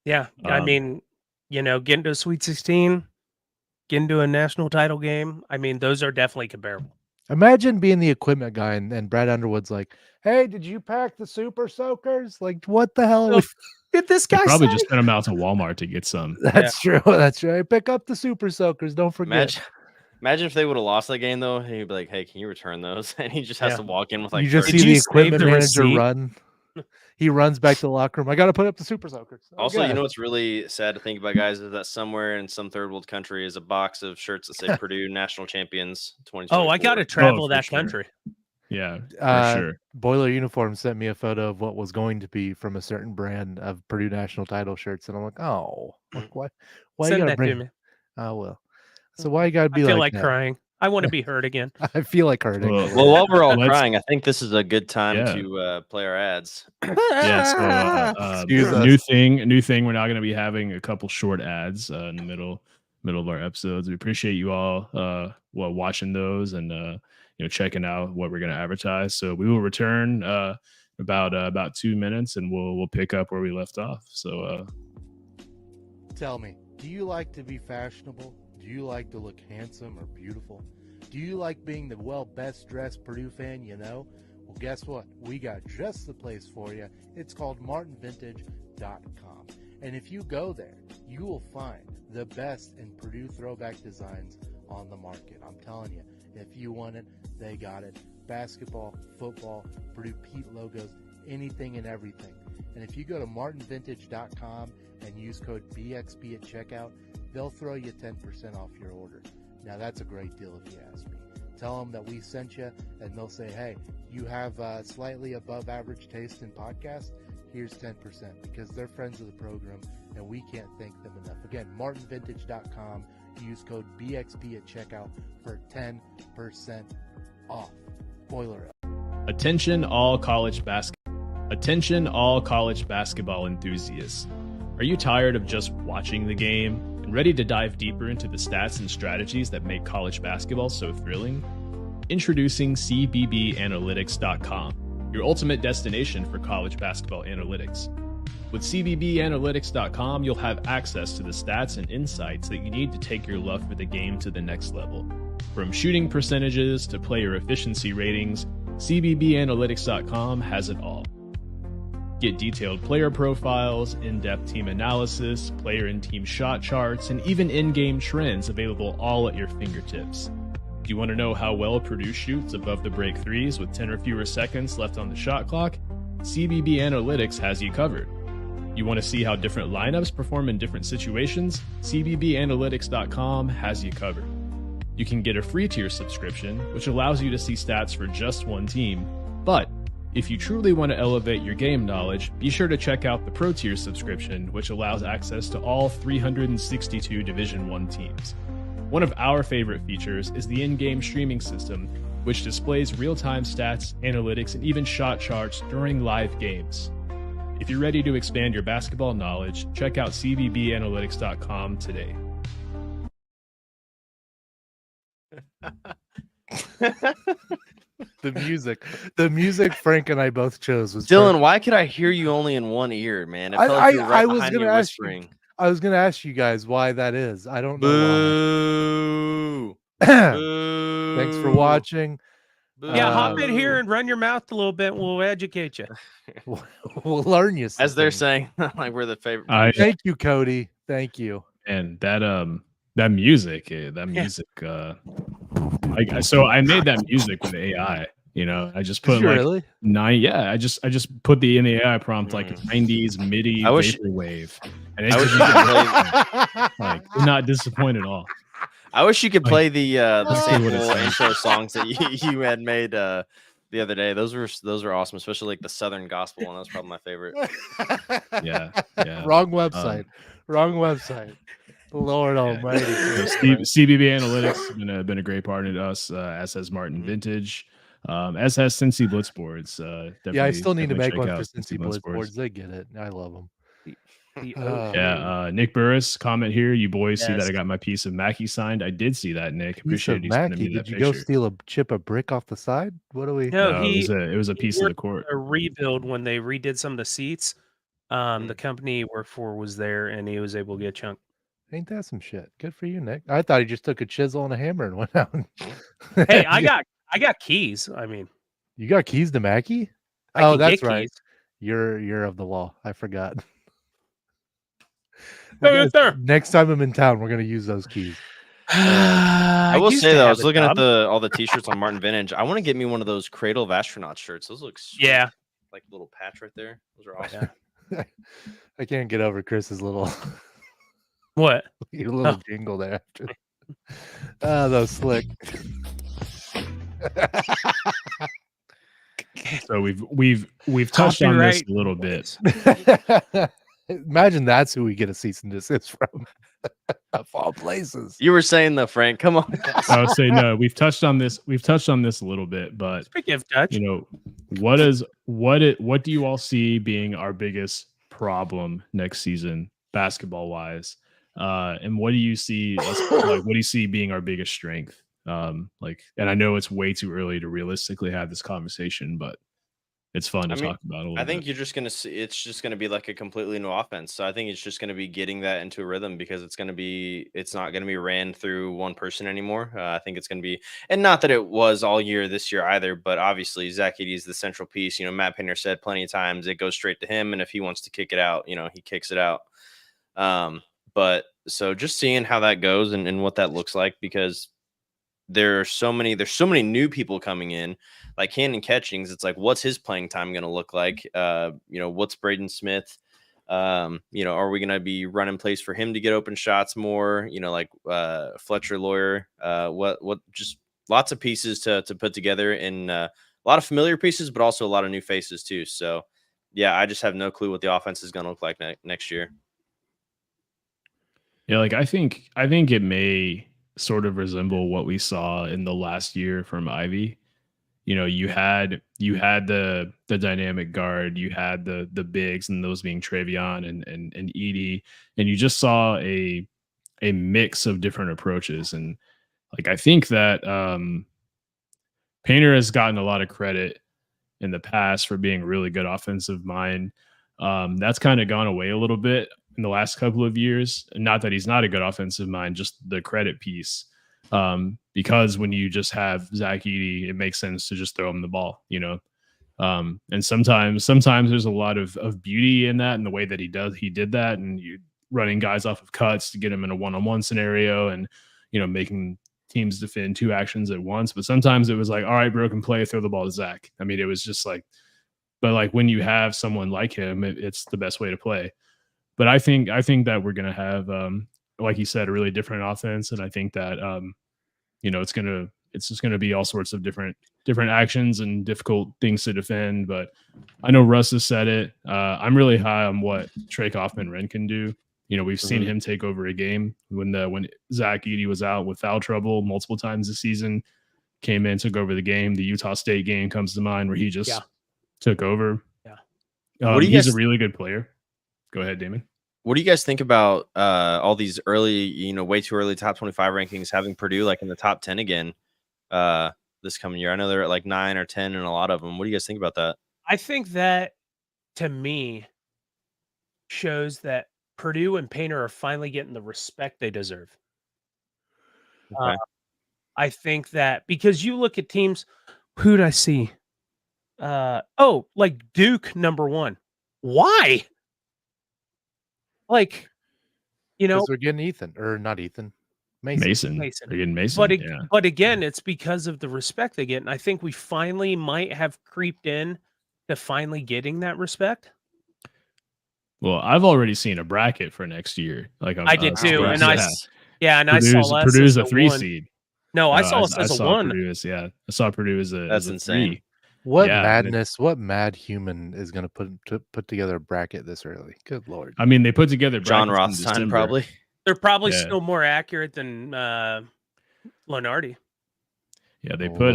Yeah, I mean, you know, getting to a Sweet 16, getting to a national title game. I mean, those are definitely comparable. Imagine being the equipment guy and Brad Underwood's like, "Hey, did you pack the Super Soakers? Like, what the hell did this guy probably just sent them out to Walmart to get some?" That's true. That's right. Pick up the Super Soakers. Don't forget. Imagine if they would have lost that game though. He'd be like, "Hey, can you return those?" And he just has to walk in with like. You just see the equipment manager run. He runs back to the locker room. I got to put up the Super Soakers. Also, you know what's really sad to think about, guys, is that somewhere in some third world country is a box of shirts that say Purdue National Champions 2024. Oh, I got to travel that country. Yeah, for sure. Boiler Uniform sent me a photo of what was going to be from a certain brand of Purdue national title shirts, and I'm like, oh, why Send you gotta that bring? To me. Oh well. So why you gotta be I feel like that? Crying? I want to be heard again. I feel like hurting. Well, while we're all crying, I think this is a good time to play our ads. Yeah. So, new thing. We're now going to be having a couple short ads in the middle of our episodes. We appreciate you all watching those and checking out what we're going to advertise. So we will return about 2 minutes and we'll pick up where we left off. So tell me, do you like to be fashionable? Do you like to look handsome or beautiful? Do you like being the best dressed Purdue fan you know? Well, guess what? We got just the place for you. It's called martinvintage.com. And if you go there, you will find the best in Purdue throwback designs on the market. I'm telling you, if you want it, they got it. basketball, football, Purdue Pete logos, anything and everything. And if you go to martinvintage.com and use code BXB at checkout, they'll throw you 10% off your order. Now that's a great deal if you ask me. Tell them that we sent you, and they'll say, hey, you have slightly above average taste in podcasts, here's 10%, because they're friends of the program, and we can't thank them enough. Again, martinvintage.com, use code BXB at checkout for 10% off. Spoiler up. Attention all college basketball enthusiasts. Are you tired of just watching the game and ready to dive deeper into the stats and strategies that make college basketball so thrilling? Introducing CBBAnalytics.com, your ultimate destination for college basketball analytics. With CBBAnalytics.com, you'll have access to the stats and insights that you need to take your love for the game to the next level. From shooting percentages to player efficiency ratings, CBBAnalytics.com has it all. Get detailed player profiles, in-depth team analysis, player and team shot charts, and even in-game trends available all at your fingertips. Do you want to know how well Purdue shoots above the break threes with 10 or fewer seconds left on the shot clock? CBB Analytics has you covered. You want to see how different lineups perform in different situations? CBBAnalytics.com has you covered. You can get a free tier subscription, which allows you to see stats for just one team. But if you truly want to elevate your game knowledge, be sure to check out the Pro Tier subscription, which allows access to all 362 Division I teams. One of our favorite features is the in-game streaming system, which displays real-time stats, analytics, and even shot charts during live games. If you're ready to expand your basketball knowledge, check out cbbanalytics.com today. The music Frank and I both chose was Dylan. perfect. Why could I hear you only in one ear, man? It felt like you were right behind me whispering. I was gonna ask you guys why that is. I don't know. Boo! Boo. Thanks for watching. Boo. Yeah, hop in here and run your mouth a little bit, and we'll educate you. We'll learn you something. As they're saying, like we're the favorite. Thank you, Cody. Thank you. And that music. So I made that music with AI. You know, I just put like 9. Yeah, I just put in the AI prompt like 90s MIDI vaporwave, and it just like did not disappoint at all. I wish you could play the sample intro songs that you had made the other day. Those were awesome, especially like the Southern Gospel one. That was probably my favorite. Yeah. Wrong website. Lord Almighty. CBB Analytics been a great partner to us, as has Martin Vintage, as has Cincy Blitzboards. Yeah, I still need to make one for Cincy Blitzboards. They get it. I love them. Nick Burris, comment here. You boys see that I got my piece of Mackie signed. I did see that, Nick. Appreciate you sending me that picture. Did you go steal a chip of brick off the side? What do we? No, it was a piece of the court. A rebuild when they redid some of the seats. The company he worked for was there, and he was able to get a chunk. Ain't that some shit? Good for you, Nick. I thought he just took a chisel and a hammer and went out. Hey, I got keys. I mean, you got keys to Mackie? Oh, that's right. Keys. You're of the law. I forgot. Next time I'm in town, we're gonna use those keys. I will say though, I was looking at all the t-shirts on Martin Vintage. I want to get me one of those Cradle of Astronauts shirts. Those look sweet. Yeah, like a little patch right there. Those are awesome. I can't get over Chris's little what your little jingle there after. That was slick. So we've touched on this a little bit. Imagine that's who we get a cease and desist from. Of all places. You were saying though, Frank. Come on. I would say no. We've touched on this a little bit, but you know, what do you all see being our biggest problem next season, basketball wise? And what do you see? What do you see being our biggest strength? And I know it's way too early to realistically have this conversation, but it's fun to talk about a little I think bit. you're just going to see it's just going to be like a completely new offense. So I think it's just going to be getting that into a rhythm because it's not going to be ran through one person anymore. I think it's going to be, and not that it was all year this year either, but obviously Zach Edey is the central piece. You know, Matt Painter said plenty of times it goes straight to him. And if he wants to kick it out, you know, he kicks it out. But so just seeing how that goes and what that looks like, because there's so many new people coming in, like Cannon Catchings. It's like, what's his playing time going to look like? What's Braden Smith? Are we going to be running plays for him to get open shots more? Like Fletcher Lawyer. What? Just lots of pieces to put together, and a lot of familiar pieces, but also a lot of new faces too. So, yeah, I just have no clue what the offense is going to look like next year. Yeah, like I think it may sort of resemble what we saw in the last year from Ivy. You had the dynamic guard, you had the bigs, and those being Travion and Edey, and you just saw a mix of different approaches. And like I think that Painter has gotten a lot of credit in the past for being a really good offensive mind. That's kind of gone away a little bit in the last couple of years. And not that he's not a good offensive mind, just the credit piece. Because when you just have Zach Edey, it makes sense to just throw him the ball, and sometimes there's a lot of beauty in that, and the way that he did that, and you running guys off of cuts to get him in a one-on-one scenario, and making teams defend two actions at once. But sometimes it was like, all right, broken play, throw the ball to Zach. I mean, it was just like, but like when you have someone like him, it's the best way to play. But I think that we're gonna have, like you said, a really different offense, and I think that it's just gonna be all sorts of different actions and difficult things to defend. But I know Russ has said it. I'm really high on what Trey Kaufman-Renn can do. We've seen him take over a game when Zach Edey was out with foul trouble multiple times this season. Came in, took over the game. The Utah State game comes to mind where he just took over. Yeah, he's a really good player. Go ahead, Damon. What do you guys think about all these early, way too early top 25 rankings, having Purdue like in the top 10 again this coming year? I know they're at like 9 or 10 in a lot of them. What do you guys think about that? I think that, to me, shows that Purdue and Painter are finally getting the respect they deserve. Okay. I think that because you look at teams, who'd I see? Like Duke, number 1. Why? Like, because we're getting Ethan, or not Ethan, Mason. They're getting Mason. But again, it's because of the respect they get, and I think we finally might have creeped in to finally getting that respect. Well, I've already seen a bracket for next year. Like I did too, and Purdue's, I saw Purdue's a 3 seed. No, I saw us as a 1. I saw Purdue as a That's insane. 3. What madness! What mad human is going to put together a bracket this early? Good Lord! I mean, they put together John Rothstein probably. They're probably still more accurate than Lenardi. Yeah, they put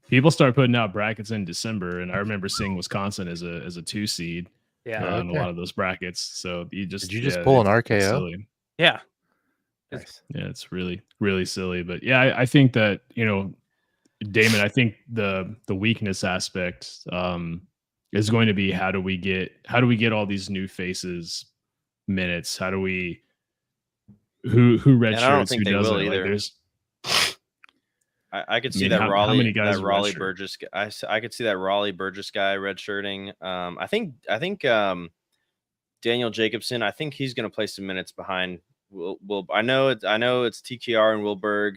people start putting out brackets in December, and I remember seeing Wisconsin as a 2 seed. Yeah, in a lot of those brackets. So did you just pull an RKO? Silly. Yeah, nice. Yeah, it's really really silly. But yeah, I think that Damon, I think the weakness aspect is going to be how do we get all these new faces minutes? How do we who redshirts, who doesn't? Like I could see that Raleigh Burgess. I could see that Raleigh Burgess guy redshirting. I think Daniel Jacobson. I think he's going to play some minutes behind. I know it's TKR and Wilberg,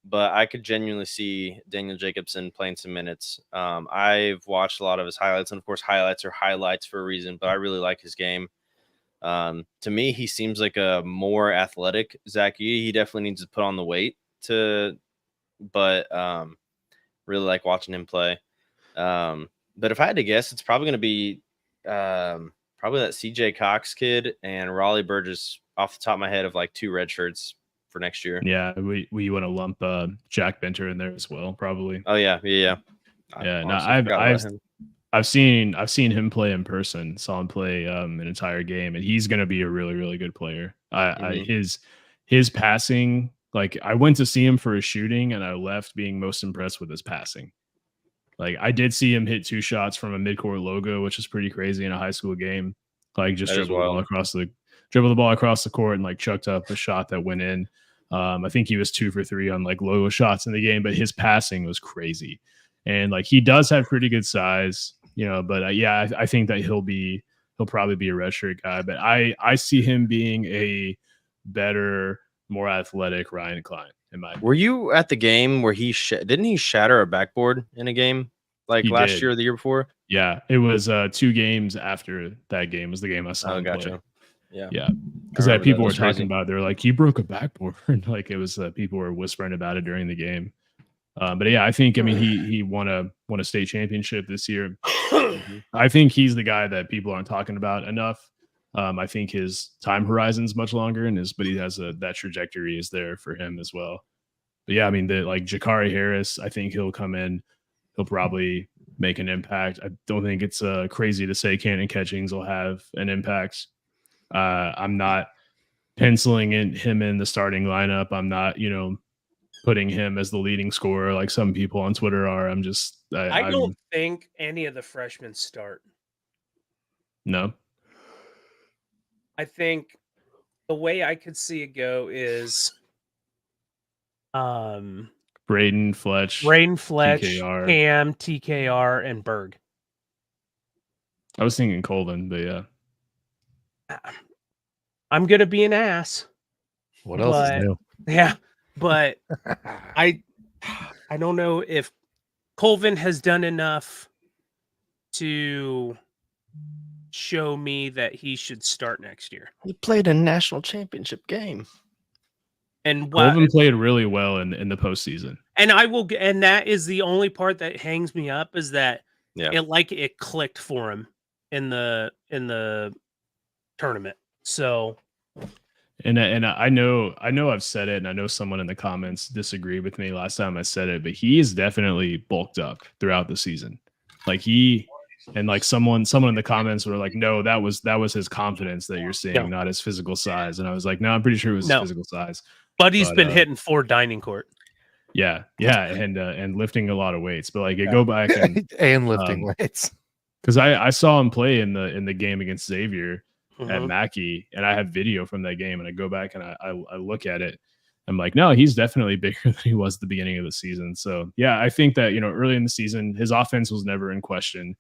but I could genuinely see Daniel Jacobson playing some minutes. I've watched a lot of his highlights, and of course, highlights are highlights for a reason. But I really like his game. To me, he seems like a more athletic Zach Edey. He definitely needs to put on the weight but really like watching him play. But if I had to guess, it's probably going to be probably that CJ Cox kid and Raleigh Burgess off the top of my head of like 2 red shirts for next year. Yeah, we want to lump Jack Benter in there as well, probably. Oh yeah. I've seen him play in person. Saw him play an entire game, and he's going to be a really really good player. His passing. Like I went to see him for his shooting, and I left being most impressed with his passing. Like I did see him hit 2 shots from a midcourt logo, which is pretty crazy in a high school game. Like just dribble the ball across the court and like chucked up a shot that went in. I think he was 2 for 3 on like logo shots in the game, but his passing was crazy. And like he does have pretty good size, But I think that he'll probably be a redshirt guy. But I see him being a better, more athletic Ryan Klein. in my Were you at the game where didn't he shatter a backboard in a game like last year or the year before? Yeah, it was 2 games after that game was the game I saw him play. Yeah, because people were talking about it. They're like, he broke a backboard. Like it was people were whispering about it during the game. But yeah, I think he won a state championship this year. I think he's the guy that people aren't talking about enough. I think his time horizon is much longer, but he has that trajectory is there for him as well. But yeah, I mean, like Jakari Harris, I think he'll come in. He'll probably make an impact. I don't think it's crazy to say Cannon Catchings will have an impact. I'm not penciling him in the starting lineup. I'm not, putting him as the leading scorer like some people on Twitter are. I don't think any of the freshmen start. No. I think the way I could see it go is Braden Fletch, TKR. Cam, TKR, and Berg. I was thinking Colvin, but yeah. I'm gonna be an ass. What else is new? Yeah, but I don't know if Colvin has done enough to show me that he should start next year. He played a national championship game. And Colvin played really well in the postseason. And that is the only part that hangs me up is that it clicked for him in the tournament. So and I know I've said it, and I know someone in the comments disagreed with me last time I said it, but he is definitely bulked up throughout the season. Like someone in the comments were like, no, that was his confidence that you're seeing, not his physical size. And I was like, no, I'm pretty sure it was his physical size. But he's been hitting 4 dining court. Yeah, and lifting a lot of weights. But go back and lifting weights. Because I saw him play in the game against Xavier at Mackey, and I have video from that game, and I go back and I look at it. I'm like, no, he's definitely bigger than he was at the beginning of the season. So yeah, I think that early in the season, his offense was never in question.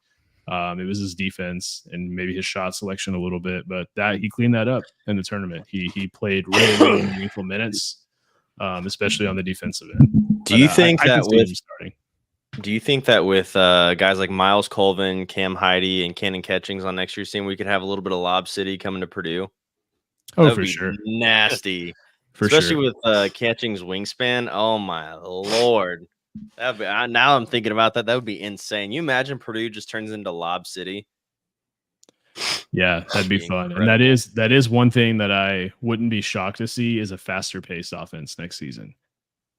It was his defense and maybe his shot selection a little bit, but he cleaned that up in the tournament. He played really meaningful minutes, especially on the defensive end. Do you think that with guys like Miles Colvin, Cam Heide, and Cannon Catchings on next year's team, we could have a little bit of Lob City coming to Purdue? Oh, for sure. Nasty. Especially with Catchings' wingspan. Oh, my Lord. Now I'm thinking about that. That would be insane. You imagine Purdue just turns into Lob City? Yeah, that'd be fun. Incredible. And that is one thing that I wouldn't be shocked to see is a faster paced offense next season.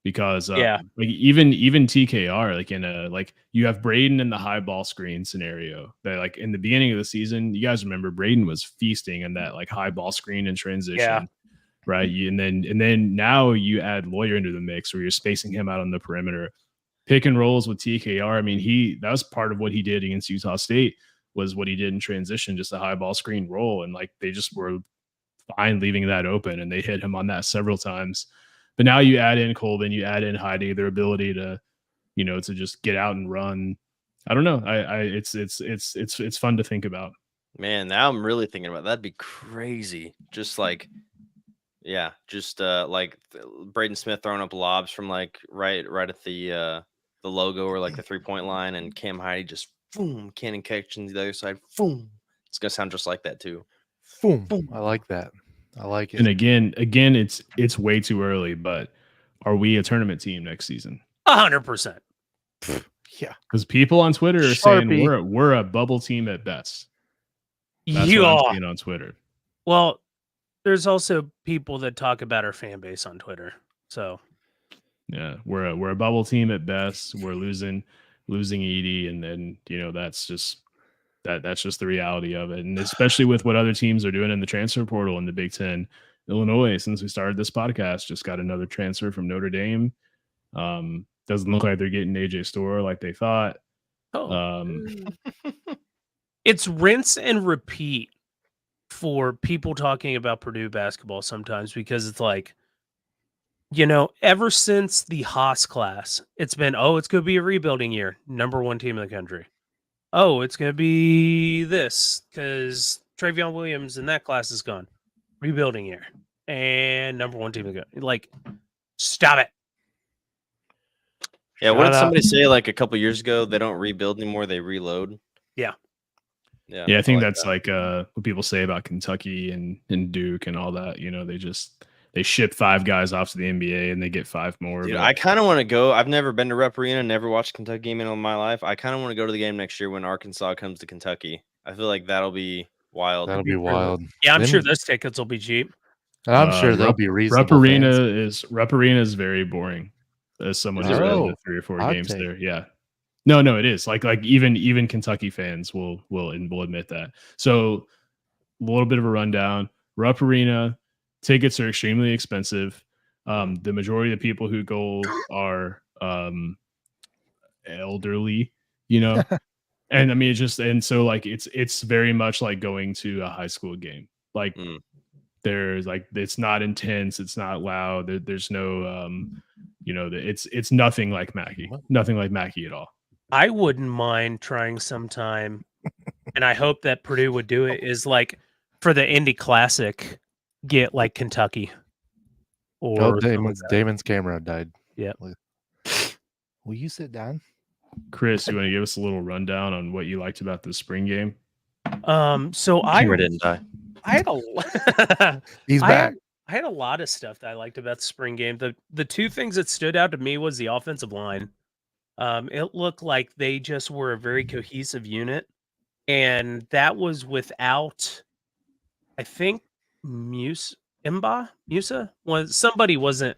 Because even TKR, you have Braden in the high ball screen scenario that in the beginning of the season, you guys remember Braden was feasting in that high ball screen in transition. Right. And then now you add Lawyer into the mix where you're spacing him out on the perimeter, pick and rolls with TKR. I mean, that was part of what he did against Utah State was what he did in transition, just a high ball screen roll. And they just were fine leaving that open, and they hit him on that several times. But now you add in Colvin, you add in Heide, their ability to, to just get out and run. I don't know. It's fun to think about. Man, now I'm really thinking about that'd be crazy. Just Braden Smith throwing up lobs from right at the logo or the 3-point line, and Cam Heide just boom, Cannon Catchings the other side, boom. It's gonna sound just like that too. Boom, boom. I like that. I like it. And again, it's way too early, but are we a tournament team next season? 100%. Yeah, because people on Twitter are saying we're a bubble team at best. That's what I'm seeing on Twitter. Well, there's also people that talk about our fan base on Twitter. So yeah, we're a bubble team at best. We're losing Edey, and then that's just the reality of it. And especially with what other teams are doing in the transfer portal in the Big Ten. Illinois, since we started this podcast, just got another transfer from Notre Dame. Doesn't look like they're getting AJ Storr like they thought. It's rinse and repeat for people talking about Purdue basketball sometimes, because it's ever since the Haas class, it's been, it's going to be a rebuilding year. Number 1 team in the country. Oh, it's going to be this because Travion Williams in that class is gone. Rebuilding year. And number 1 team in the country. Stop it. Yeah, what did somebody say like a couple years ago? They don't rebuild anymore; they reload. Yeah. Yeah, I think that's like what people say about Kentucky and Duke and all that. You know, they ship 5 guys off to the NBA and they get 5 more. Dude, I kind of want to go. I've never been to Rupp Arena, never watched Kentucky game in my life. I kind of want to go to the game next year when Arkansas comes to Kentucky. I feel like that'll be wild. That'll be wild. Yeah, I'm sure those tickets will be cheap. I'm sure they'll be reasonable. Rupp Arena is very boring. As someone who's been to 3 or 4 games there, yeah. No, it is like even Kentucky fans will admit that. So a little bit of a rundown. Rupp Arena tickets are extremely expensive. The majority of the people who go are elderly, you know, and I mean so like it's very much like going to a high school game. Like there's like it's not intense, it's not loud. There's no you know, it's nothing like Mackey at all. I wouldn't mind trying sometime, and I hope that Purdue would do it, is like for the Indy Classic, get like Kentucky. Or Damon's camera died. Yeah. Will you sit down? Chris, you want to give us a little rundown on what you liked about the spring game? So I didn't die. I had a He's back. I had a lot of stuff that I liked about the spring game. The 2 things that stood out to me was the offensive line. It looked like they just were a very cohesive unit, and that was without, I think, Musa somebody wasn't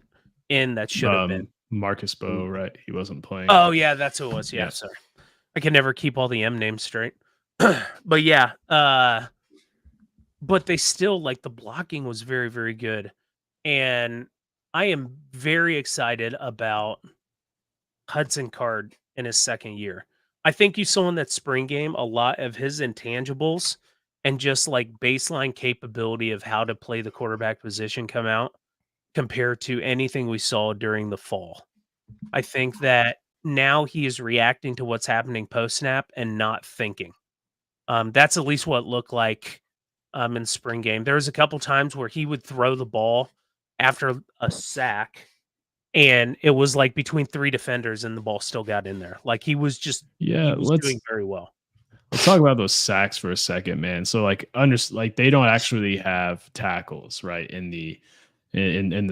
in that should have been. Marcus Bowe, right? He wasn't playing. Oh yeah, that's who it was. Yeah, sorry, I can never keep all the M names straight. But yeah, but they still, like, the blocking was very, very good, and I am very excited about Hudson Card in his second year. I think you saw in that spring game a lot of his intangibles and just like baseline capability of how to play the quarterback position come out compared to anything we saw during the fall. I think that now he is reacting to what's happening post snap and not thinking. That's at least what it looked like in the spring game. There was a couple times where he would throw the ball after a sack, and it was like between 3 defenders and the ball still got in there. Like he was just doing very well. Let's talk about those sacks for a second, man. So like they don't actually have tackles, right, in the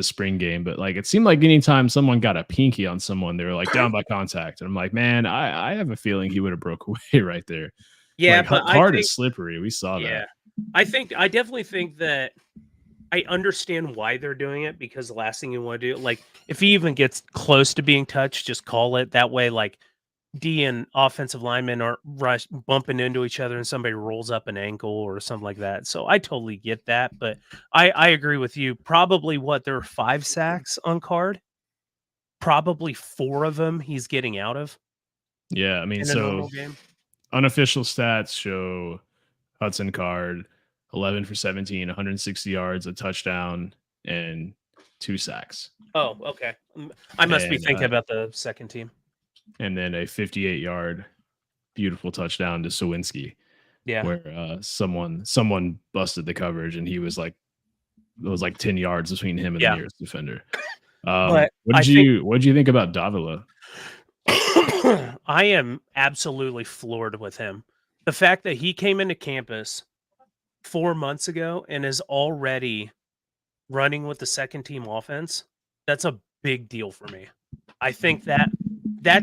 spring game, but like it seemed like anytime someone got a pinky on someone, they were like down by contact. And I'm like, man, I have a feeling he would have broke away right there. Yeah, like, but hard is slippery. We saw that. I definitely think that I understand why they're doing it, because the last thing you want to do, like if he even gets close to being touched, just call it. That way, like D and offensive linemen aren't bumping into each other and somebody rolls up an ankle or something like that. So I totally get that, but I agree with you. Probably there are 5 sacks on Card. Probably 4 of them he's getting out of. Yeah, I mean, so unofficial stats show Hudson Card 11 for 17, 160 yards, a touchdown, and 2 sacks. Oh, okay. I must be thinking about the second team. And then a 58-yard beautiful touchdown to Sawinski. Yeah. Where someone busted the coverage, and it was like 10 yards between him and the nearest defender. What did you think about Davila? I am absolutely floored with him. The fact that he came into campus 4 months ago and is already running with the second team offense, that's a big deal for me. I think that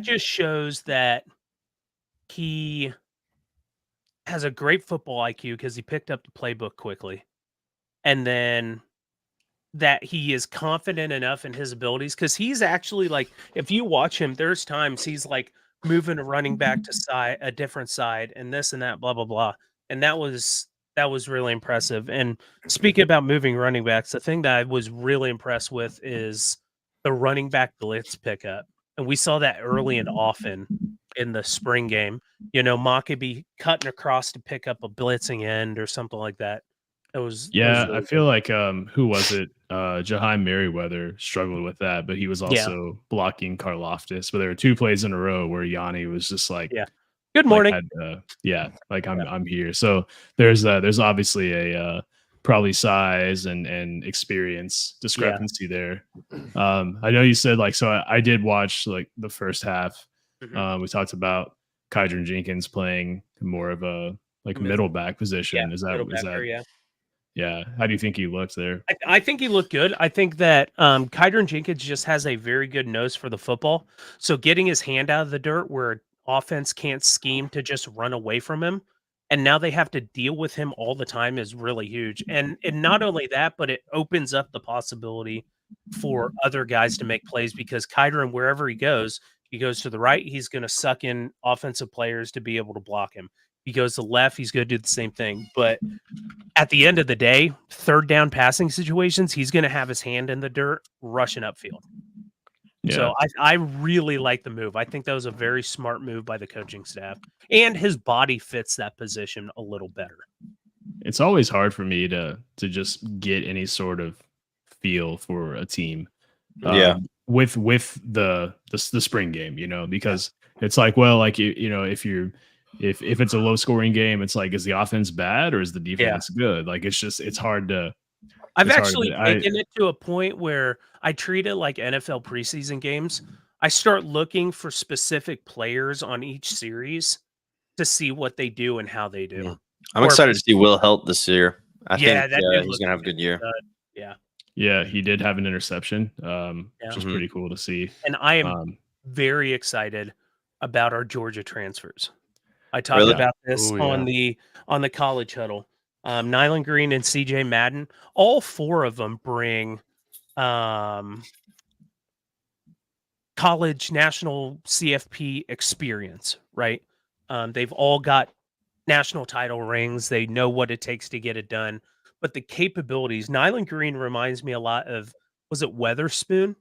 just shows that he has a great football IQ because he picked up the playbook quickly. And then that he is confident enough in his abilities, because he's actually, like, if you watch him, there's times he's like moving a running back to a different side and this and that, blah, blah, blah. And that was really impressive. And speaking about moving running backs, the thing that I was really impressed with is the running back blitz pickup. And we saw that early and often in the spring game. You know, Mock could be cutting across to pick up a blitzing end or something like that. Really I feel like who was it? Jaheim Merriweather struggled with that, but he was also blocking Karlaftis. But there were 2 plays in a row where Yanni was just like, good morning. I'm here. So there's obviously a probably size and experience discrepancy there. I know you said like, so I did watch like the first half. We talked about Kydron Jenkins playing more of a like middle back position. Is that? Yeah. How do you think he looked there? I think he looked good. I think that Kydron Jenkins just has a very good nose for the football. So getting his hand out of the dirt where offense can't scheme to just run away from him, and now they have to deal with him all the time is really huge. And not only that, but it opens up the possibility for other guys to make plays because Kydron, wherever he goes to the right, he's going to suck in offensive players to be able to block him. He goes to the left, he's going to do the same thing. But at the end of the day, third down passing situations, he's going to have his hand in the dirt rushing upfield. Yeah. So I really like the move. I think that was a very smart move by the coaching staff. And his body fits that position a little better. It's always hard for me to just get any sort of feel for a team. With the spring game, you know, because it's like, well, like you know, if it's a low scoring game, it's like, is the offense bad or is the defense good? Like it's hard to. I've actually taken it to a point where I treat it like NFL preseason games. I start looking for specific players on each series to see what they do and how they do. I'm excited to see Will Helt this year. I think he's gonna have a good year. Yeah, he did have an interception, which is pretty cool to see. And I am very excited about our Georgia transfers. I talked about this on the college huddle. Nyland Green and CJ Madden, all four of them bring college national CFP experience, right? They've all got national title rings. They know what it takes to get it done. But the capabilities, Nyland Green reminds me a lot of, was it Weatherspoon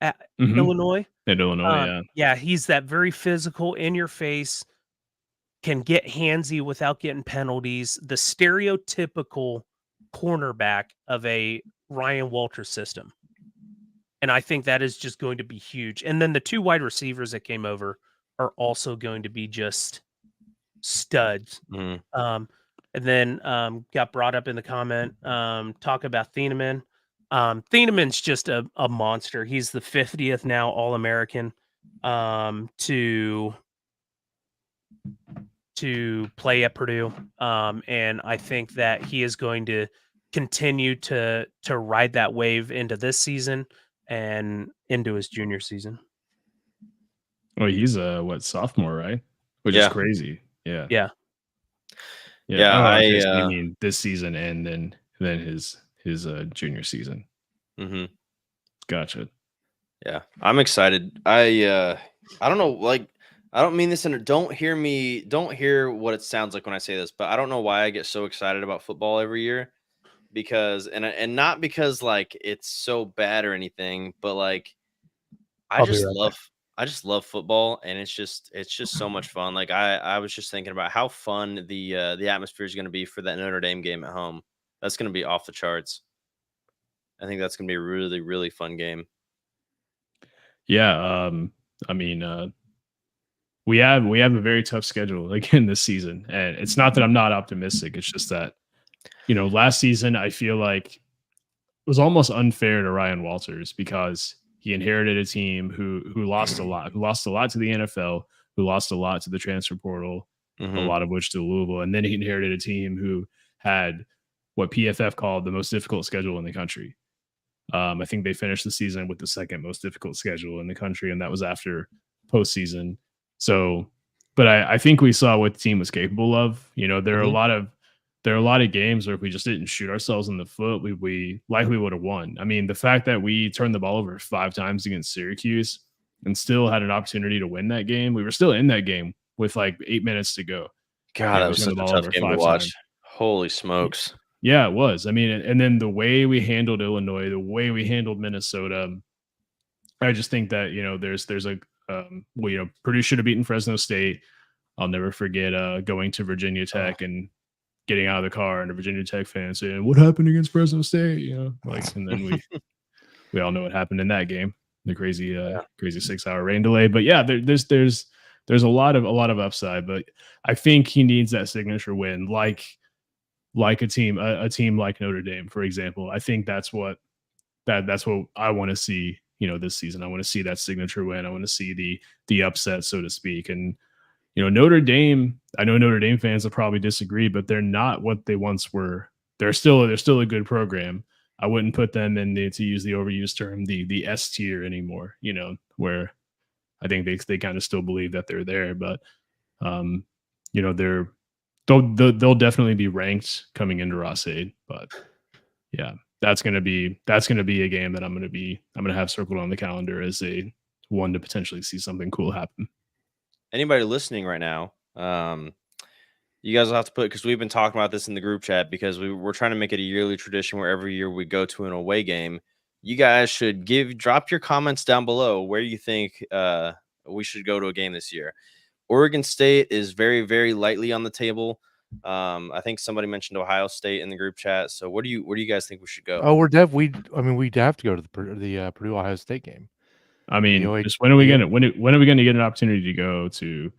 at Illinois? At Illinois, yeah. He's that very physical, in your face, can get handsy without getting penalties. The stereotypical cornerback of a Ryan Walters system. And I think that is just going to be huge. And then the two wide receivers that came over are also going to be just studs. And then got brought up in the comment, talk about Thieneman. Thieneman's just a monster. He's the 50th now All-American to play at Purdue. And I think that he is going to continue to ride that wave into this season and into his junior season. Oh, he's a sophomore, right? Which is crazy. Yeah. I mean this season and then his junior season. Gotcha. Yeah, I'm excited. I don't know, like, I don't mean this in don't hear what it sounds like when I say this, but I don't know why I get so excited about football every year, because and not because like it's so bad or anything, but like I just love football, and it's just so much fun. Like I was just thinking about how fun the atmosphere is going to be for that Notre Dame game at home. That's going to be off the charts. I think that's going to be a really, really fun game. Yeah, I mean, we have a very tough schedule again this season, and it's not that I'm not optimistic. It's just that, you know, last season I feel like it was almost unfair to Ryan Walters because he inherited a team who lost a lot, to the NFL, who lost a lot to the transfer portal, a lot of which to Louisville, and then he inherited a team who had what PFF called the most difficult schedule in the country. I think they finished the season with the second most difficult schedule in the country, and that was after postseason. So, but I think we saw what the team was capable of. You know, there are a lot of games where if we just didn't shoot ourselves in the foot, we likely would have won. I mean, the fact that we turned the ball over 5 times against Syracuse and still had an opportunity to win that game, we were still in that game with like 8 minutes to go. God, that was such a tough game to watch. Holy smokes. Yeah, it was. I mean, and then the way we handled Illinois, the way we handled Minnesota, I just think that, you know, there's a well, you know, Purdue should have beaten Fresno State. I'll never forget going to Virginia Tech and getting out of the car and a Virginia Tech fan saying, "What happened against Fresno State?" You know, like, and then we all know what happened in that game, the crazy 6-hour rain delay. But yeah, there's a lot of upside, but I think he needs that signature win, like like a team like Notre Dame, for example. I think that's what I want to see, this season. I want to see that signature win. I want to see the upset, so to speak. And Notre Dame, I know Notre Dame fans will probably disagree, but they're not what they once were. They're still a good program. I wouldn't put them in to use the overused term, the S tier anymore, where I think they kind of still believe that they're there, but they'll definitely be ranked coming into Ross-Ade. But yeah, that's gonna be a game that I'm gonna have circled on the calendar as a one to potentially see something cool happen. Anybody listening right now, you guys will have to put, because we've been talking about this in the group chat, because we're trying to make it a yearly tradition where every year we go to an away game. You guys should drop your comments down below where you think we should go to a game this year. Oregon State is very, very lightly on the table. I think somebody mentioned Ohio State in the group chat. So where do you guys think we should go? Oh, we'd have to go to the Purdue Ohio State game. I mean, just when are we gonna get an opportunity to go to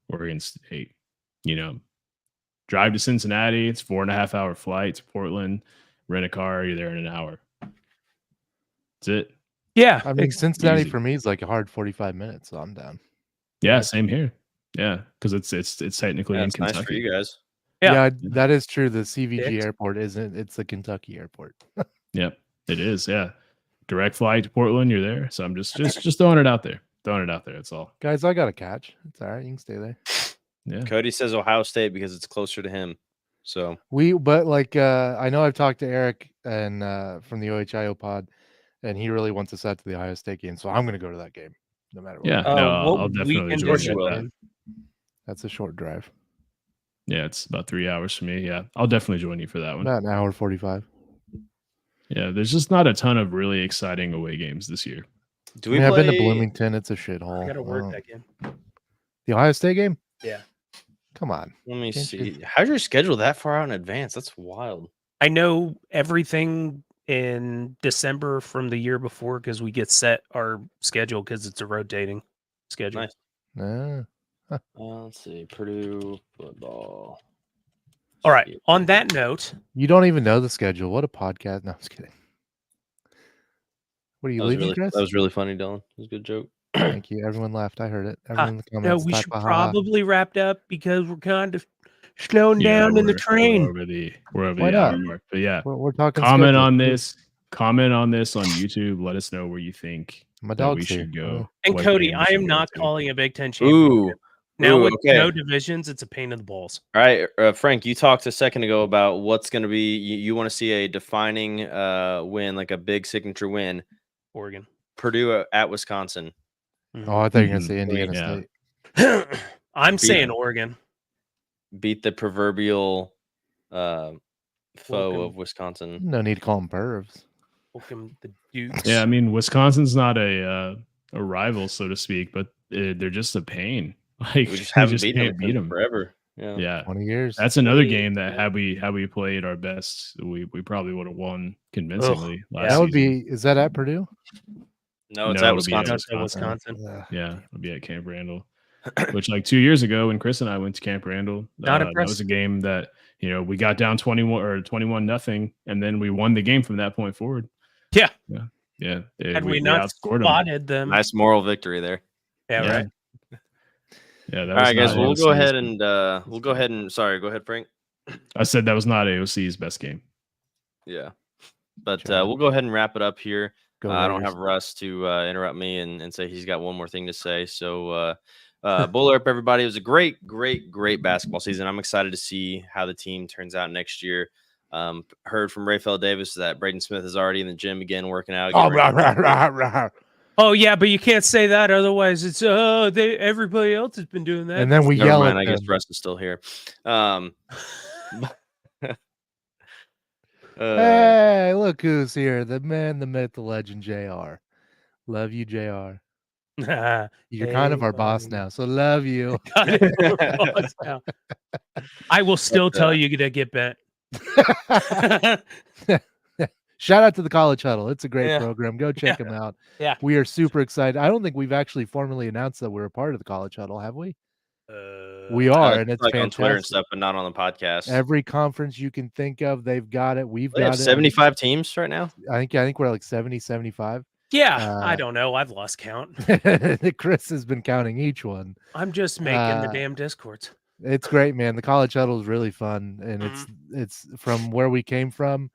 Oregon State? Drive to Cincinnati. It's 4.5 hour flight to Portland. Rent a car. You're there in an hour. That's it. Yeah, I mean, Cincinnati for me is like a hard 45 minutes, so I'm down. Yeah, same here. Yeah, because it's technically in Kentucky. Nice for you guys. Yeah, that is true. The CVG airport isn't. It's the Kentucky airport. Yep, it is. Yeah, direct flight to Portland. You're there. So I'm just throwing it out there. That's all. Guys, I got a catch. It's all right. You can stay there. Yeah. Cody says Ohio State because it's closer to him. So I know I've talked to Eric and from the OHIO pod, and he really wants us out to the Ohio State game. So I'm going to go to that game, no matter what. Yeah, I'll definitely join you. That's a short drive. Yeah, it's about 3 hours for me. Yeah, I'll definitely join you for that one. About an hour 45. Yeah, there's just not a ton of really exciting away games this year. I've been to Bloomington. It's a shithole. I got to work that game. The Ohio State game? Yeah. Come on. Let me see. How's your schedule that far out in advance? That's wild. I know everything in December from the year before because we get set our schedule because it's a rotating schedule. Nice. Let's see. Purdue football. All right. On that note, you don't even know the schedule. What a podcast. No, I'm just kidding. What are you leaving, Chris? That was really funny, Dylan. It was a good joke. Thank you. Everyone laughed. I heard it. Everyone in the comments. No, we should probably wrap up because we're kind of slowing down in the train. We're over the hour mark. But yeah, we're talking. Comment on this on YouTube. Let us know where you think we should go. And Cody, I am not calling a Big Ten championship. Now with no divisions, it's a pain in the balls. All right, Frank, you talked a second ago about what's going to be. You want to see a defining win, like a big signature win. Oregon, Purdue at Wisconsin. Oh, I thought you were going to say Indiana State. I'm saying Oregon. Beat the proverbial foe of Wisconsin. No need to call them pervs. Welcome the Dukes. Yeah, I mean, Wisconsin's not a rival, so to speak, but they're just a pain. Like we just can't beat them forever. Yeah, 20 years. That's another game that had we played our best, we probably would have won convincingly. That would be. Is that at Purdue? No, it's at Wisconsin. Yeah, it'll be at Camp Randall. Which, like 2 years ago, when Chris and I went to Camp Randall, that was a game that we got down 21-0, and then we won the game from that point forward. Yeah. Had we not spotted them, nice moral victory there. Yeah. Right. Yeah. All right, guys. We'll go ahead and. Sorry, go ahead, Frank. I said that was not AOC's best game. Yeah, but we'll go ahead and wrap it up here. I don't have Russ to interrupt me and say he's got one more thing to say. So, Bowler up, everybody. It was a great basketball season. I'm excited to see how the team turns out next year. Heard from Rayfeld Davis that Braden Smith is already in the gym again working out. Oh yeah, but you can't say that, otherwise it's everybody else has been doing that. And then we yell at them. I guess Russ is still here. Hey, look who's here. The man, the myth, the legend, JR. Love you, JR. You're kind of our boss now, so love you. I will still tell you to get bent. Shout out to the College Huddle. It's a great program. Go check them out. Yeah. We are super excited. I don't think we've actually formally announced that we're a part of the College Huddle, have we? We are, and it's like fantastic. on Twitter and stuff, but not on the podcast. Every conference you can think of, they've got it. We've They got have it. 75 teams right now. I think we're like 70, 75. Yeah, I don't know. I've lost count. Chris has been counting each one. I'm just making the damn Discords. It's great, man. The college huddle is really fun, and it's from where we came from.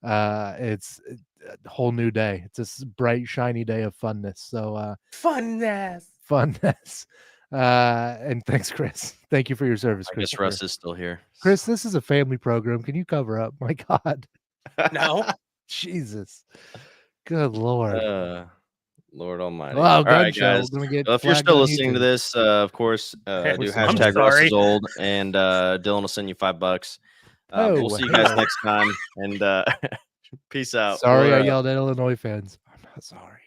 It's a whole new day. It's this bright, shiny day of funness. So funness. And thanks, Chris. Thank you for your service, I Chris. guess Russ is still here. Chris, this is a family program. Can you cover up? My God. No. Jesus. Good Lord. Lord Almighty. Wow, all right, guys. Well, if you're still listening to this, of course, do hashtag Russ is old, and Dylan will send you $5. We'll see you guys next time, and peace out. Sorry, I yelled at Illinois fans. I'm not sorry.